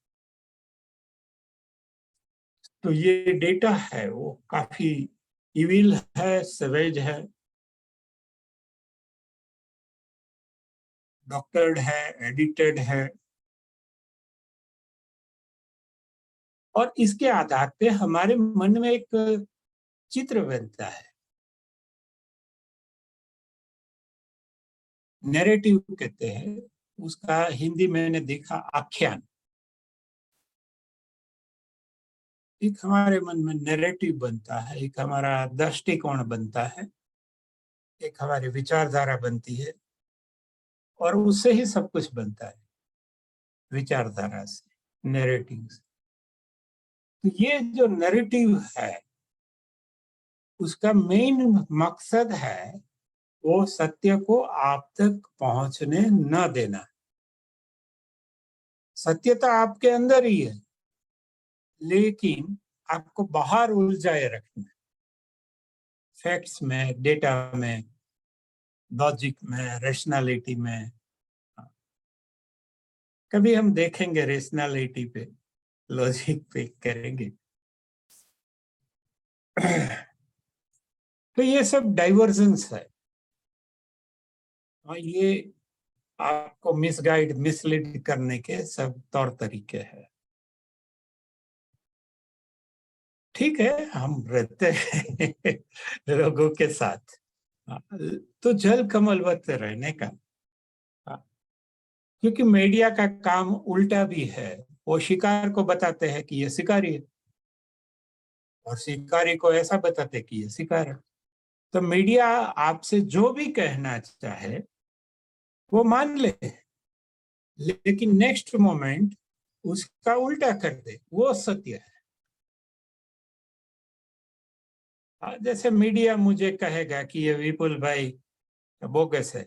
तो ये डेटा है वो काफी इविल है, सवेज है, डॉक्टर्ड है, एडिटेड है, और इसके आधार पे हमारे मन में एक चित्र बनता है। नैरेटिव कहते हैं उसका, हिंदी मैंने देखा आख्यान। एक हमारे मन में नैरेटिव बनता है, एक हमारा दृष्टिकोण बनता है, एक हमारी विचारधारा बनती है, और उससे ही सब कुछ बनता है, विचारधारा से, नैरेटिव से। तो ये जो नैरेटिव है उसका मेन मकसद है वो सत्य को आप तक पहुंचने न देना। सत्य तो आपके अंदर ही है, लेकिन आपको बाहर उलझाए रखना, फैक्ट्स में, डेटा में, लॉजिक में, रैशनैलिटी में। कभी हम देखेंगे रैशनैलिटी पे, लॉजिक पे करेंगे। तो ये सब डाइवर्जेंस है, और ये आपको मिसगाइड, मिसलीड करने के सब तौर तरीके हैं। ठीक है, हम रहते हैं लोगों के साथ, तो जल कमलवत रहने का। क्योंकि मीडिया का काम उल्टा भी है, वो शिकार को बताते हैं कि ये शिकारी है, और शिकारी को ऐसा बताते हैं कि ये शिकार है। तो मीडिया आपसे जो भी कहना चाहे वो मान ले, लेकिन नेक्स्ट मोमेंट उसका उल्टा कर दे, वो सत्य है। जैसे मीडिया मुझे कहेगा कि ये विपुल भाई बोगस है,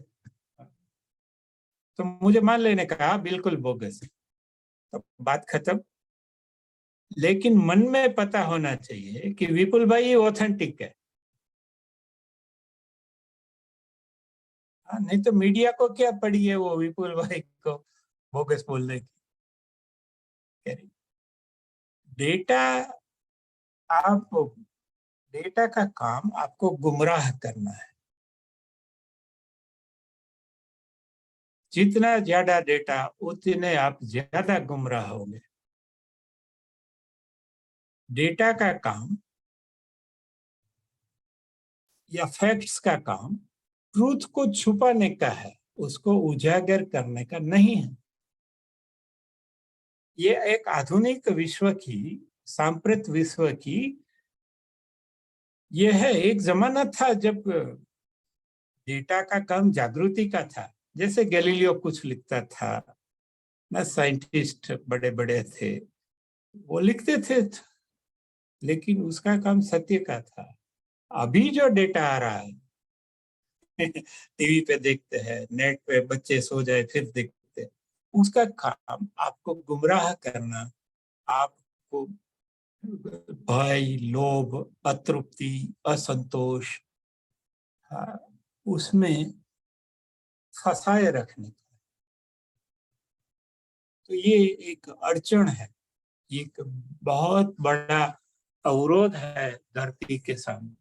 तो मुझे मान लेने का बिल्कुल बोगस है, तो बात खत्म। लेकिन मन में पता होना चाहिए कि विपुल भाई ऑथेंटिक है। नहीं तो मीडिया को क्या पड़ी है वो विपुल भाई को बोगस बोलने की। डेटा, आप डेटा का काम आपको गुमराह करना है। जितना ज्यादा डेटा उतने आप ज्यादा गुमराह होंगे। डेटा का काम या फैक्ट्स का काम ट्रूथ को छुपाने का है, उसको उजागर करने का नहीं है। ये एक आधुनिक विश्व की, सांप्रत विश्व की, ये है। एक जमाना था जब डेटा का काम जागृति का था। जैसे गैलीलियो कुछ लिखता था ना, साइंटिस्ट बड़े बड़े थे, वो लिखते थे, लेकिन उसका काम सत्य का था। अभी जो डेटा आ रहा है टीवी पे देखते हैं, नेट पे बच्चे सो जाए फिर देखते हैं, उसका काम आपको गुमराह करना, आपको भय, लोभ, अतृप्ति, असंतोष, हाँ, उसमें फंसाए रखने का। तो ये एक अड़चन है, एक बहुत बड़ा अवरोध है धरती के सामने।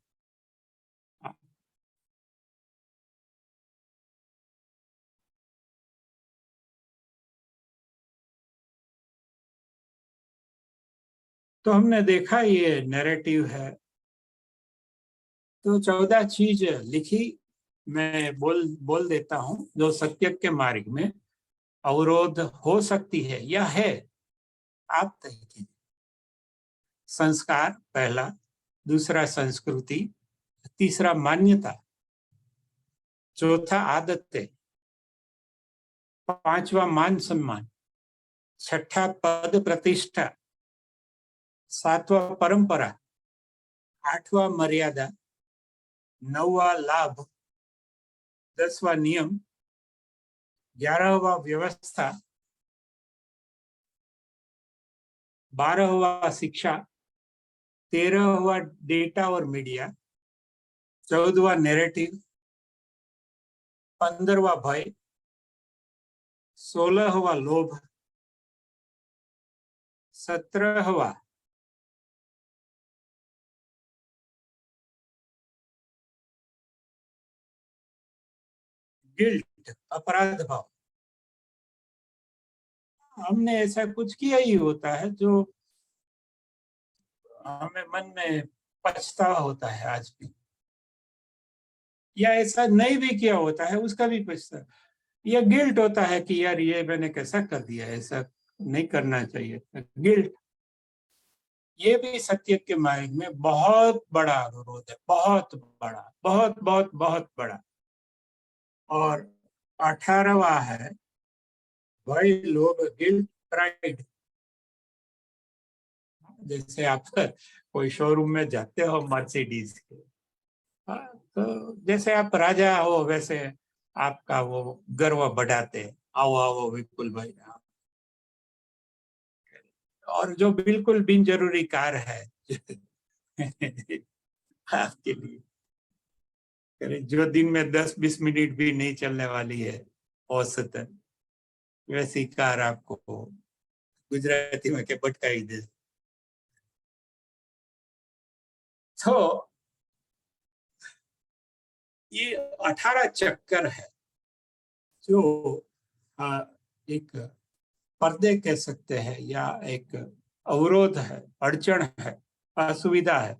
तो हमने देखा ये नैरेटिव है। तो 14 चीज लिखी, मैं बोल देता हूं, जो सत्य के मार्ग में अवरोध हो सकती है या है। आप देखिए, संस्कार पहला, दूसरा संस्कृति, तीसरा मान्यता, चौथा आदतें, पांचवा मान सम्मान, छठा पद प्रतिष्ठा, सातवां परंपरा, आठवां मर्यादा, नौवा लाभ, 10वां नियम, 11वां व्यवस्था, 12वां शिक्षा, 13वां डेटा और मीडिया, 14वां नैरेटिव, 15वां भय, 16वां लोभ, 17वां गिल्ट, अपराध भाव। हमने ऐसा कुछ किया ही होता है जो हमें मन में पछतावा होता है आज भी, या ऐसा नहीं भी किया होता है उसका भी पछतावा, या गिल्ट होता है कि यार ये मैंने कैसा कर दिया, ऐसा नहीं करना चाहिए, गिल्ट। ये भी सत्य के मार्ग में बहुत बड़ा अवरोध है, बहुत बड़ा, बहुत बहुत बहुत बड़ा। और 18वां है भय, लोभ, गिल्ट, प्राइड। जैसे आप कोई शोरूम में जाते हो मर्सिडीज के, हाँ, तो जैसे आप राजा हो वैसे आपका वो गर्व बढ़ाते हैं, आओ आओ विपुल भाई। और जो बिल्कुल बिन जरूरी कार है आपके लिए, जो दिन में 10-20 मिनट भी नहीं चलने वाली है औसतन, वैसी कार आपको गुजराती में के भटकाई दे। तो ये 18 चक्कर है जो एक पर्दे कह सकते हैं, या एक अवरोध है, अड़चन है, असुविधा है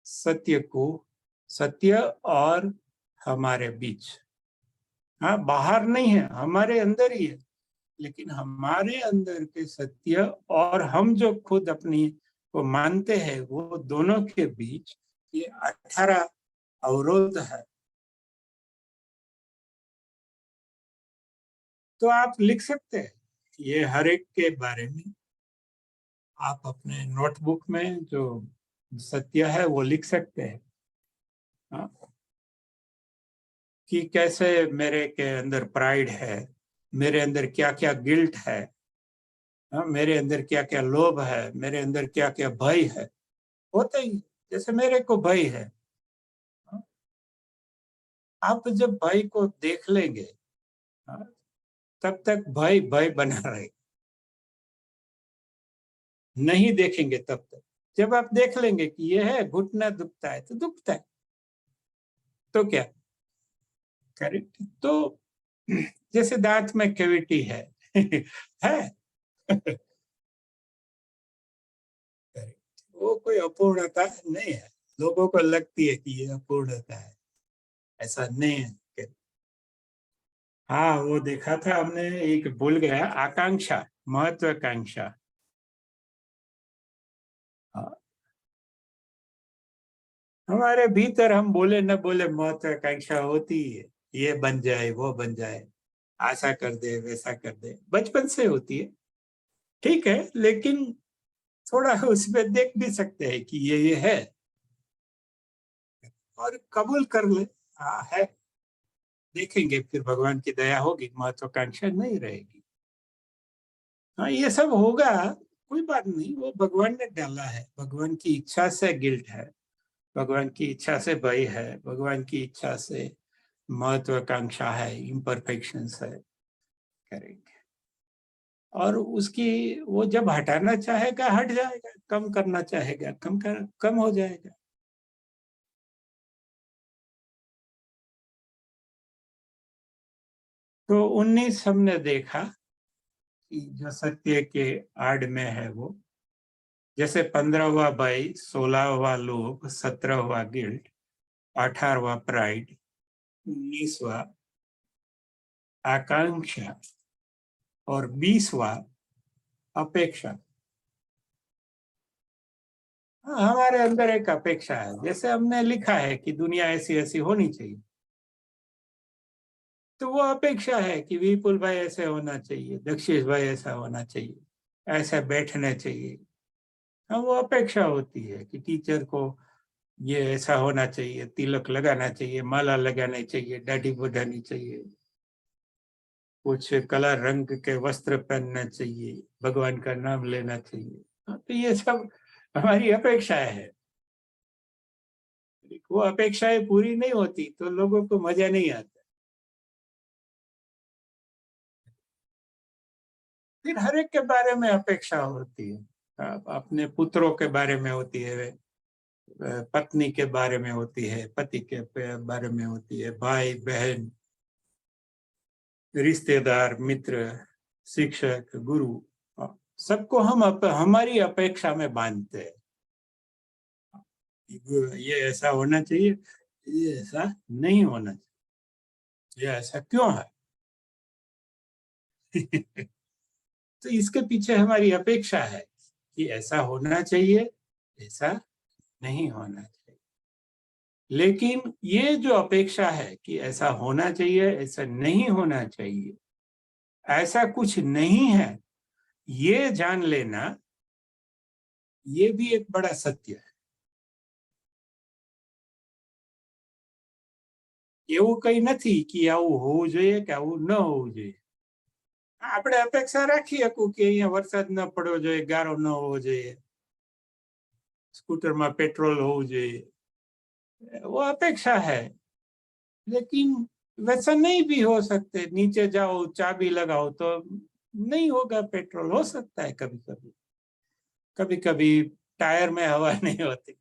सत्य को, सत्य और हमारे बीच। हाँ, बाहर नहीं है, हमारे अंदर ही है, लेकिन हमारे अंदर के सत्य और हम जो खुद अपनी को मानते हैं, वो दोनों के बीच ये 18 अवरोध है। तो आप लिख सकते हैं ये हर एक के बारे में। आप अपने नोटबुक में जो सत्य है वो लिख सकते हैं। हाँ, कि कैसे मेरे के अंदर प्राइड है, मेरे अंदर क्या क्या गिल्ट है, हाँ, मेरे अंदर क्या क्या लोभ है, मेरे अंदर क्या क्या भय है। होता ही, जैसे मेरे को भय है, हाँ, आप जब भय को देख लेंगे, हाँ, तब तक भय भय बना रहे, नहीं देखेंगे तब तक। जब आप देख लेंगे कि ये है, घुटना दुखता है तो दुखता है, तो क्या, करेक्ट। तो जैसे दांत में कैविटी है है वो कोई अपूर्णता नहीं है, लोगों को लगती है कि ये अपूर्णता है, ऐसा नहीं है। हाँ, वो देखा था हमने, एक भूल गया, आकांक्षा, महत्वाकांक्षा। हाँ, हमारे भीतर हम बोले न बोले महत्वाकांक्षा होती है, ये बन जाए वो बन जाए, ऐसा कर दे वैसा कर दे, बचपन से होती है। ठीक है, लेकिन थोड़ा उसमें देख भी सकते हैं कि ये है, और कबूल कर ले। हाँ है, देखेंगे फिर भगवान की दया होगी, महत्वाकांक्षा नहीं रहेगी। हाँ, ये सब होगा, कोई बात नहीं, वो भगवान ने डाला है, भगवान की इच्छा से गिल्ट है, भगवान की इच्छा से भय है, भगवान की इच्छा से महत्वाकांक्षा है, इम्परफेक्शंस है, करेंगे। और उसकी, वो जब हटाना चाहेगा हट जाएगा, कम करना चाहेगा कम हो जाएगा। तो 19 हमने देखा कि जो सत्य के आड़ में है वो, जैसे 15वां भय, 16वां लोभ, 17वां गिल्ट, 18वां प्राइड, 19वां आकांक्षा, और 20वां अपेक्षा। हाँ, हमारे अंदर एक अपेक्षा है, जैसे हमने लिखा है कि दुनिया ऐसी ऐसी होनी चाहिए, तो वो अपेक्षा है कि विपुल भाई ऐसे होना चाहिए, दक्षेश भाई ऐसा होना चाहिए, ऐसा बैठना चाहिए। हाँ, वो अपेक्षा होती है कि टीचर को ये ऐसा होना चाहिए, तिलक लगाना चाहिए, माला लगानी चाहिए, दाढ़ी बढ़ानी चाहिए, कुछ कला रंग के वस्त्र पहनना चाहिए, भगवान का नाम लेना चाहिए। हाँ, तो ये सब हमारी अपेक्षाएं है। वो अपेक्षाएं पूरी नहीं होती तो लोगों को मजा नहीं आता। फिर हर एक के बारे में अपेक्षा होती है, अपने पुत्रों के बारे में होती है, पत्नी के बारे में होती है, पति के बारे में होती है, भाई बहन, रिश्तेदार, मित्र, शिक्षक, गुरु, सबको हम हमारी अपेक्षा में बांधते हैं। ये ऐसा होना चाहिए, ये ऐसा नहीं होना चाहिए, ये ऐसा क्यों है? तो इसके पीछे हमारी अपेक्षा है कि ऐसा होना चाहिए, ऐसा नहीं होना चाहिए। लेकिन ये जो अपेक्षा है कि ऐसा होना चाहिए, ऐसा नहीं होना चाहिए, ऐसा कुछ नहीं है, ये जान लेना, ये भी एक बड़ा सत्य है। એવું કઈ નથી કે આવું હોવું જોઈએ કે આવું ન હોવું જોઈએ. આપણે અપેક્ષા રાખી શકું કે અહીંયા વરસાદ ન પડવો જોઈએ, ગારો ન હોવો જોઈએ, સ્કૂટરમાં પેટ્રોલ હોવું જોઈએ, वो अपेक्षा है। लेकिन वैसा नहीं भी हो सकते, नीचे जाओ चाबी लगाओ तो नहीं होगा पेट्रोल, हो सकता है कभी कभी, कभी कभी टायर में हवा नहीं होती।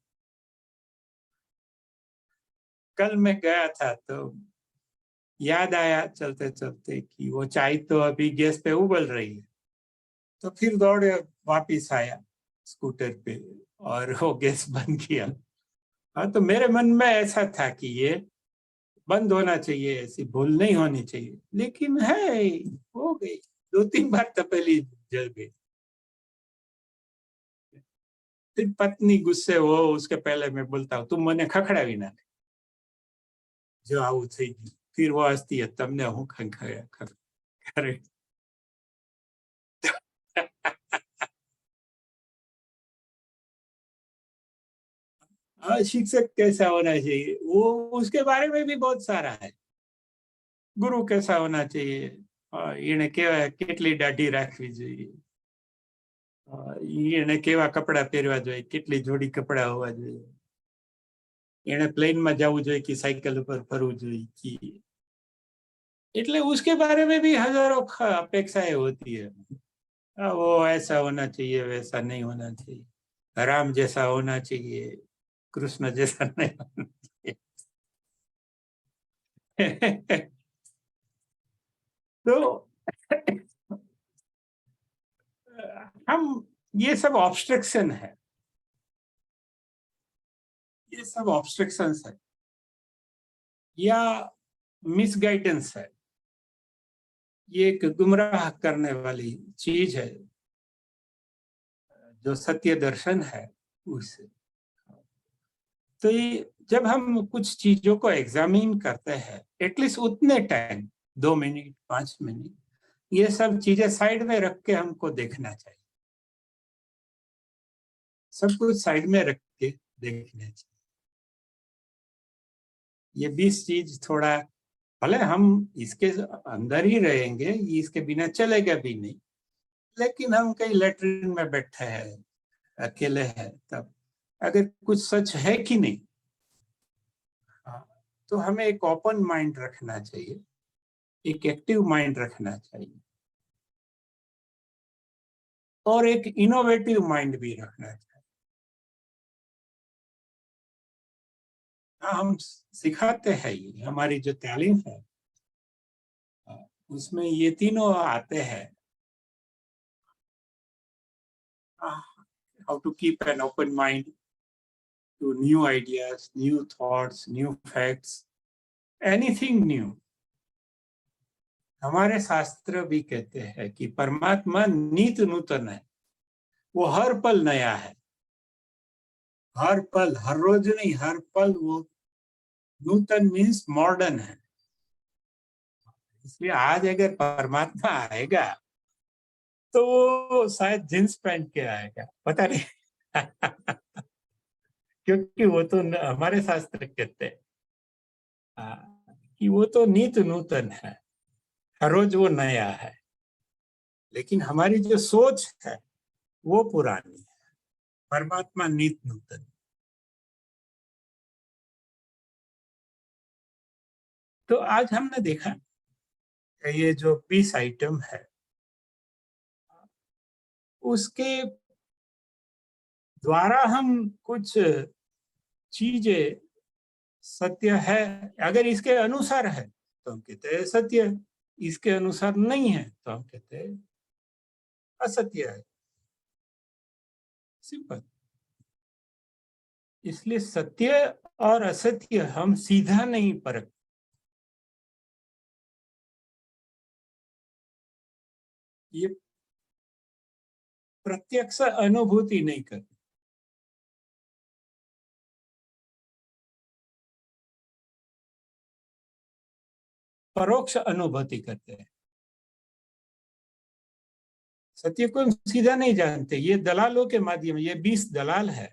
कल मैं गया था तो याद आया चलते चलते कि वो चाय तो अभी गैस पे उबल रही है, तो फिर दौड़े वापिस आया स्कूटर पे और वो गैस बंद किया। हाँ, तो मेरे मन में ऐसा था कि ये बंद होना चाहिए, ऐसी भूल नहीं होनी चाहिए, लेकिन है, हो गई, 2-3 बार तपेली जल गई। फिर पत्नी गुस्से हो, उसके पहले मैं बोलता हूँ तुम मने खखड़ावी ना, जो આવું થઈ ગયું, फिर वो हंसती है, तमने હું खखड़ाया करे। शिक्षक कैसा होना चाहिए, वो उसके बारे में भी बहुत सारा है। गुरु कैसा होना चाहिए, એને કેટલી દાઢી રાખવી જોઈએ, એને કેવા કપડા પહેરવા જોઈએ, કેટલી જોડી કપડા હોવા જોઈએ, એને પ્લેનમાં જવું જોઈએ कि साइकिल ઉપર ફરવું જોઈએ कि, એટલે उसके बारे में भी हजारों अपेक्षाएं होती है। वो ऐसा होना चाहिए, वैसा नहीं होना चाहिए, राम जैसा होना चाहिए, कृष्ण जैसा नहीं होना चाहिए। तो हम, ये सब ऑब्स्ट्रक्शन है, ये सब ऑब्स्ट्रक्शंस है, या मिसगाइडेंस है, ये एक गुमराह करने वाली चीज है जो सत्य दर्शन है उससे। तो ये जब हम कुछ चीजों को एग्जामिन करते हैं, एटलीस्ट उतने टाइम 2 मिनट 5 मिनट ये सब चीजें साइड में रख के हमको देखना चाहिए, सब कुछ साइड में रख के देखना चाहिए। ये 20 चीज थोड़ा, भले हम इसके अंदर ही रहेंगे, इसके बिना चलेगा भी नहीं, लेकिन हम कहीं लेटरिन में बैठे हैं, अकेले हैं, तब अगर कुछ सच है कि नहीं, तो हमें एक ओपन माइंड रखना चाहिए, एक एक्टिव माइंड रखना चाहिए, और एक इनोवेटिव माइंड भी रखना चाहिए। हाँ, हम सिखाते हैं, ये हमारी जो तालीम है उसमें ये तीनों आते हैं। How to keep an open mind to new ideas, new thoughts, new facts, anything new। हमारे शास्त्र भी कहते हैं कि परमात्मा नित्य नूतन है, वो हर पल नया है, हर पल, हर रोज नहीं, हर पल वो नूतन मीन्स मॉडर्न है। इसलिए आज अगर परमात्मा आएगा तो वो शायद जींस पहन के आएगा, पता नहीं क्योंकि वो तो हमारे शास्त्र कहते हैं कि वो तो नित्य नूतन है, हर रोज वो नया है, लेकिन हमारी जो सोच है वो पुरानी है। परमात्मा नित्य नूतन। तो आज हमने देखा ये जो 20 आइटम है उसके द्वारा हम कुछ चीजें सत्य है, अगर इसके अनुसार है तो हम कहते हैं सत्य है, इसके अनुसार नहीं है तो हम कहते हैं असत्य है। सिंपल। इसलिए सत्य और असत्य हम सीधा नहीं परख, ये प्रत्यक्ष अनुभूति नहीं करते, परोक्ष अनुभूति करते हैं। सत्य को हम सीधा नहीं जानते, ये दलालों के माध्यम, ये 20 दलाल है,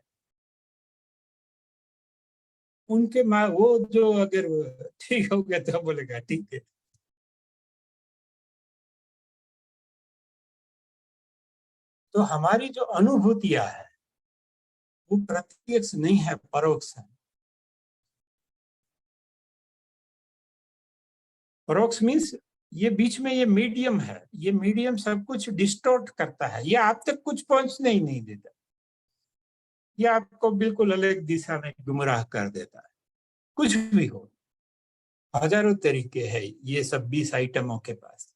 उनके वो जो अगर ठीक हो गया तो बोलेगा ठीक है। तो हमारी जो अनुभूतियां है वो प्रत्यक्ष नहीं है, परोक्ष है। परोक्ष मीन्स ये बीच में ये मीडियम है, ये मीडियम सब कुछ डिस्टोर्ट करता है, ये आप तक कुछ पहुंचने ही नहीं देता, ये आपको बिल्कुल अलग दिशा में गुमराह कर देता है। कुछ भी हो, हजारों तरीके हैं ये सब 20 आइटमों के पास।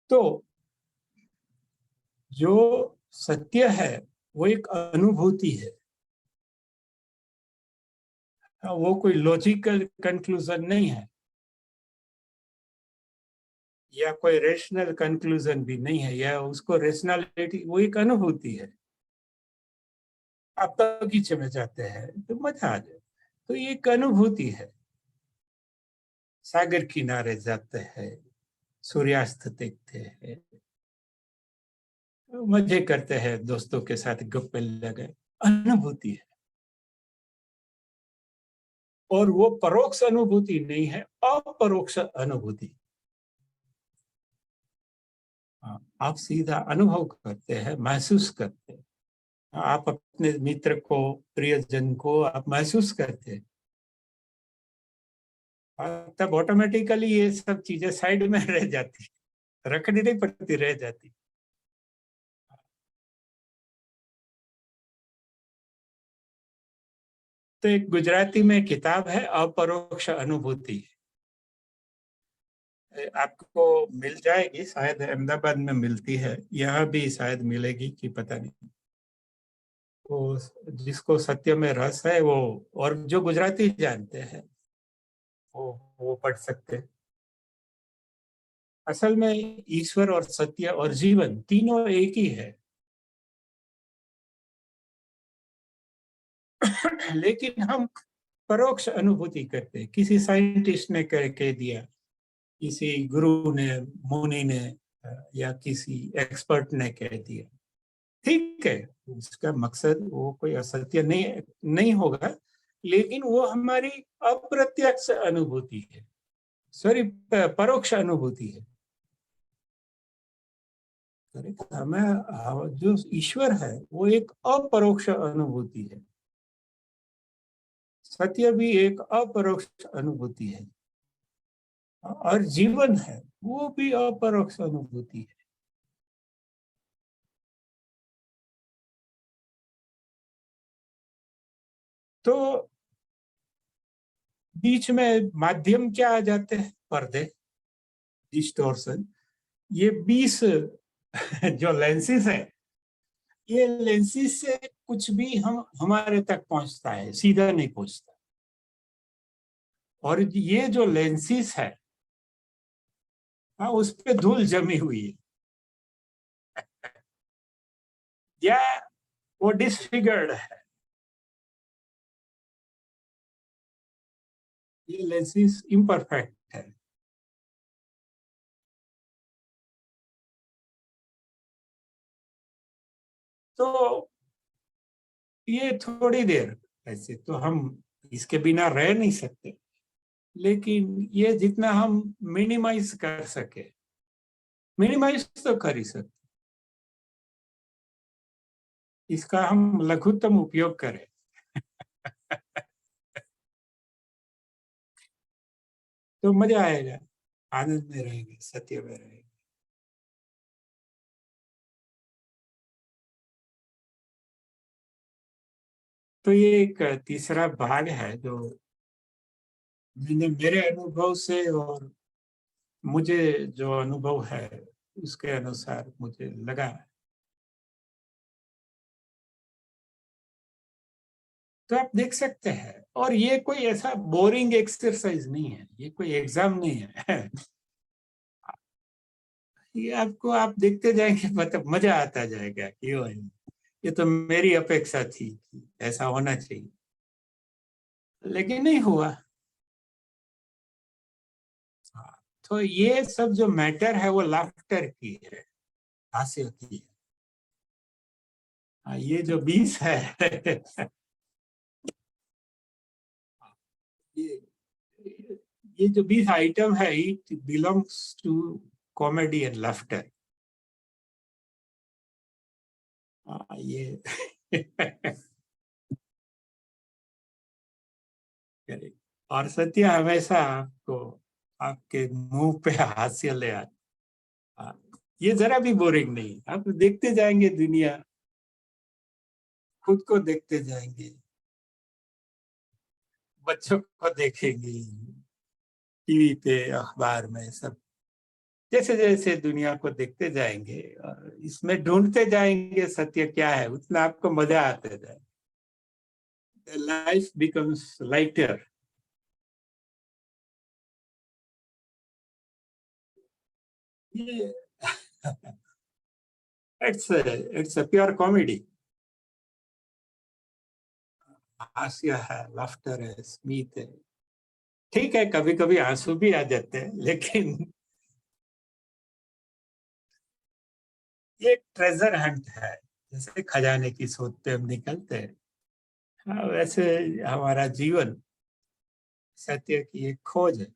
तो जो सत्य है वो एक अनुभूति है, वो कोई लॉजिकल कंक्लूजन नहीं है, या कोई रेशनल कंक्लूजन भी नहीं है, या उसको रेशनलिटी, वो एक अनुभूति है। आप बगीचे में जाते हैं तो मजा आ जाए, तो ये एक अनुभूति है। सागर किनारे जाते हैं, सूर्यास्त देखते हैं, तो मजे करते हैं, दोस्तों के साथ गप्पे लगे, अनुभूति है। और वो परोक्ष अनुभूति नहीं है, अपरोक्ष अनुभूति। आप सीधा अनुभव करते हैं, महसूस करते हैं, आप अपने मित्र को, प्रियजन को आप महसूस करते हैं, तब ऑटोमेटिकली ये सब चीजें साइड में रह जाती, रखनी नहीं पड़ती, रह जाती। तो एक गुजराती में किताब है अपरोक्ष अनुभूति, आपको मिल जाएगी, शायद अहमदाबाद में मिलती है, यहाँ भी शायद मिलेगी कि पता नहीं। वो जिसको सत्य में रस है वो, और जो गुजराती जानते हैं वो वो पढ़ सकते हैं। असल में ईश्वर और सत्य और जीवन तीनों एक ही है। लेकिन हम परोक्ष अनुभूति करते हैं, किसी साइंटिस्ट ने कह दिया, किसी गुरु ने, मुनि ने, या किसी एक्सपर्ट ने कह दिया, ठीक है, उसका मकसद वो कोई असत्य नहीं नहीं होगा, लेकिन वो हमारी अप्रत्यक्ष अनुभूति है, सॉरी, परोक्ष अनुभूति है। हमें जो ईश्वर है वो एक अपरोक्ष अनुभूति है, सत्य भी एक अपरोक्ष अनुभूति है, और जीवन है वो भी अपरोक्ष अनुभूति है। तो बीच में माध्यम क्या आ जाते हैं, पर्दे, डिस्टोर्शन। ये 20 जो लेंसेज है, ये लेंसेज से कुछ भी हम हमारे तक पहुंचता है, सीधा नहीं पहुंचता। और ये जो लेंसेज है, हाँ, उस पे धूल जमी हुई है, या वो डिसफिगर्ड है, ये लेंसेज इम्परफेक्ट है। तो ये थोड़ी देर, ऐसे तो हम इसके बिना रह नहीं सकते, लेकिन ये जितना हम मिनिमाइज कर सके, मिनिमाइज तो कर ही सकते, इसका हम लघुत्तम उपयोग करें। तो मजा आएगा, आनंद में रहेंगे, सत्य में रहेंगे। तो ये एक तीसरा भाग है जो मैंने मेरे अनुभव से, और मुझे जो अनुभव है उसके अनुसार मुझे लगा। तो आप देख सकते हैं, और ये कोई ऐसा बोरिंग एक्सरसाइज नहीं है, ये कोई एग्जाम नहीं है। ये आपको, आप देखते जाएंगे, मतलब मजा आता जाएगा, क्यों है, ये तो मेरी अपेक्षा थी कि ऐसा होना चाहिए, लेकिन नहीं हुआ। हाँ, तो ये सब जो मैटर है वो लाफ्टर की है, हास्य की है। ये जो 20 है, ये ये जो 20 आइटम है, it belongs to comedy and laughter. ये और सत्य हमेशा आपको, आपके मुंह पे हास्य ले आए। ये जरा भी बोरिंग नहीं, आप देखते जाएंगे दुनिया, खुद को देखते जाएंगे, बच्चों को देखेंगे, टीवी पे, अखबार में, सब जैसे जैसे दुनिया को देखते जाएंगे और इसमें ढूंढते जाएंगे सत्य क्या है, उतना आपको मजा आते जाए, लाइफ बिकम्स लाइटर। ये इट्स अ प्योर कॉमेडी, हास्य है, लाफ्टर है, स्मित है। ठीक है, कभी कभी आंसू भी आ जाते हैं, लेकिन ये ट्रेजर हंट है, जैसे खजाने की शोध पे हम निकलते हैं, हाँ, वैसे हमारा जीवन सत्य की एक खोज है।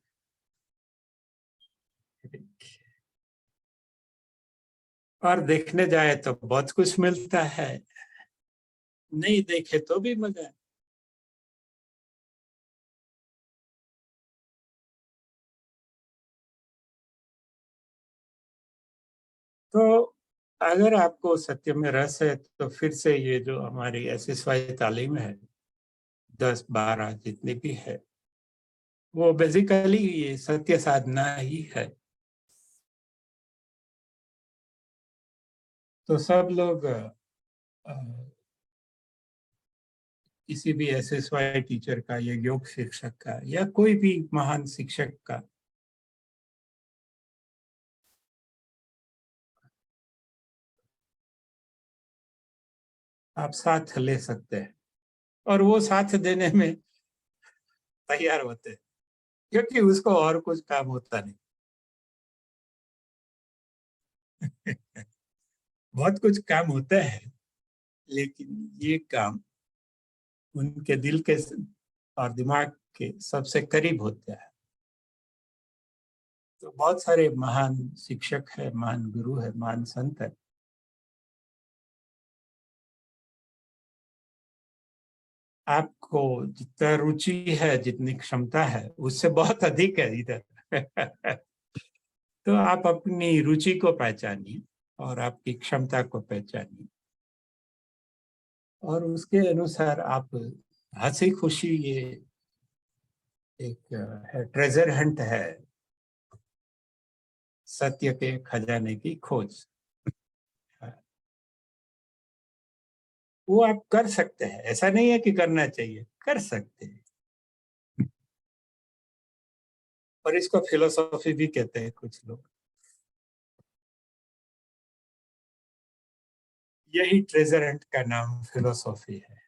और देखने जाए तो बहुत कुछ मिलता है, नहीं देखे तो भी मजा है। तो अगर आपको सत्य में रस है, तो फिर से ये जो हमारी SSY तालीम है, 10-12 जितनी भी है, वो बेसिकली ये सत्य साधना ही है। तो सब लोग किसी भी SSY टीचर का या योग शिक्षक का या कोई भी महान शिक्षक का आप साथ ले सकते हैं, और वो साथ देने में तैयार होते हैं, क्योंकि उसको और कुछ काम होता नहीं। बहुत कुछ काम होता है, लेकिन ये काम उनके दिल के और दिमाग के सबसे करीब होता है। तो बहुत सारे महान शिक्षक है, महान गुरु है, महान संत है। आपको जितना रुचि है, जितनी क्षमता है, उससे बहुत अधिक है इधर। तो आप अपनी रुचि को पहचानिए और आपकी क्षमता को पहचानिए, और उसके अनुसार आप हंसी खुशी, ये एक है ट्रेजर हंट है, सत्य के खजाने की खोज। वो आप कर सकते हैं, ऐसा नहीं है कि करना चाहिए, कर सकते हैं। और इसको फिलोसॉफी भी कहते हैं कुछ लोग। यही ट्रेजर हंट का नाम फिलोसॉफी है।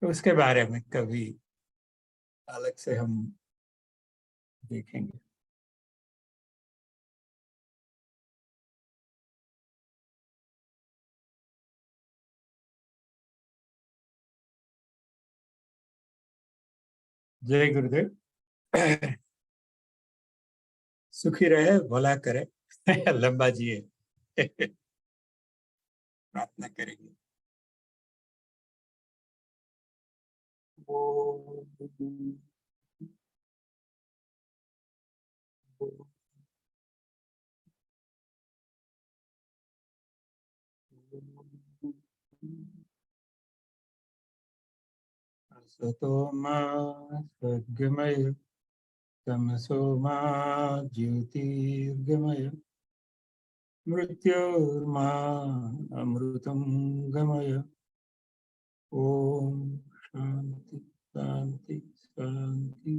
तो उसके बारे में कभी अलग से हम देखेंगे। जय गुरुदेव। सुखी रहे, भला करे, लंबा जिए। प्रार्थना करेंगे। असतो मा सद्गमय, तमसो मा ज्योतिर्गमय, मृत्योर्मा अमृतं गमय। ओम शांति शांति शांति।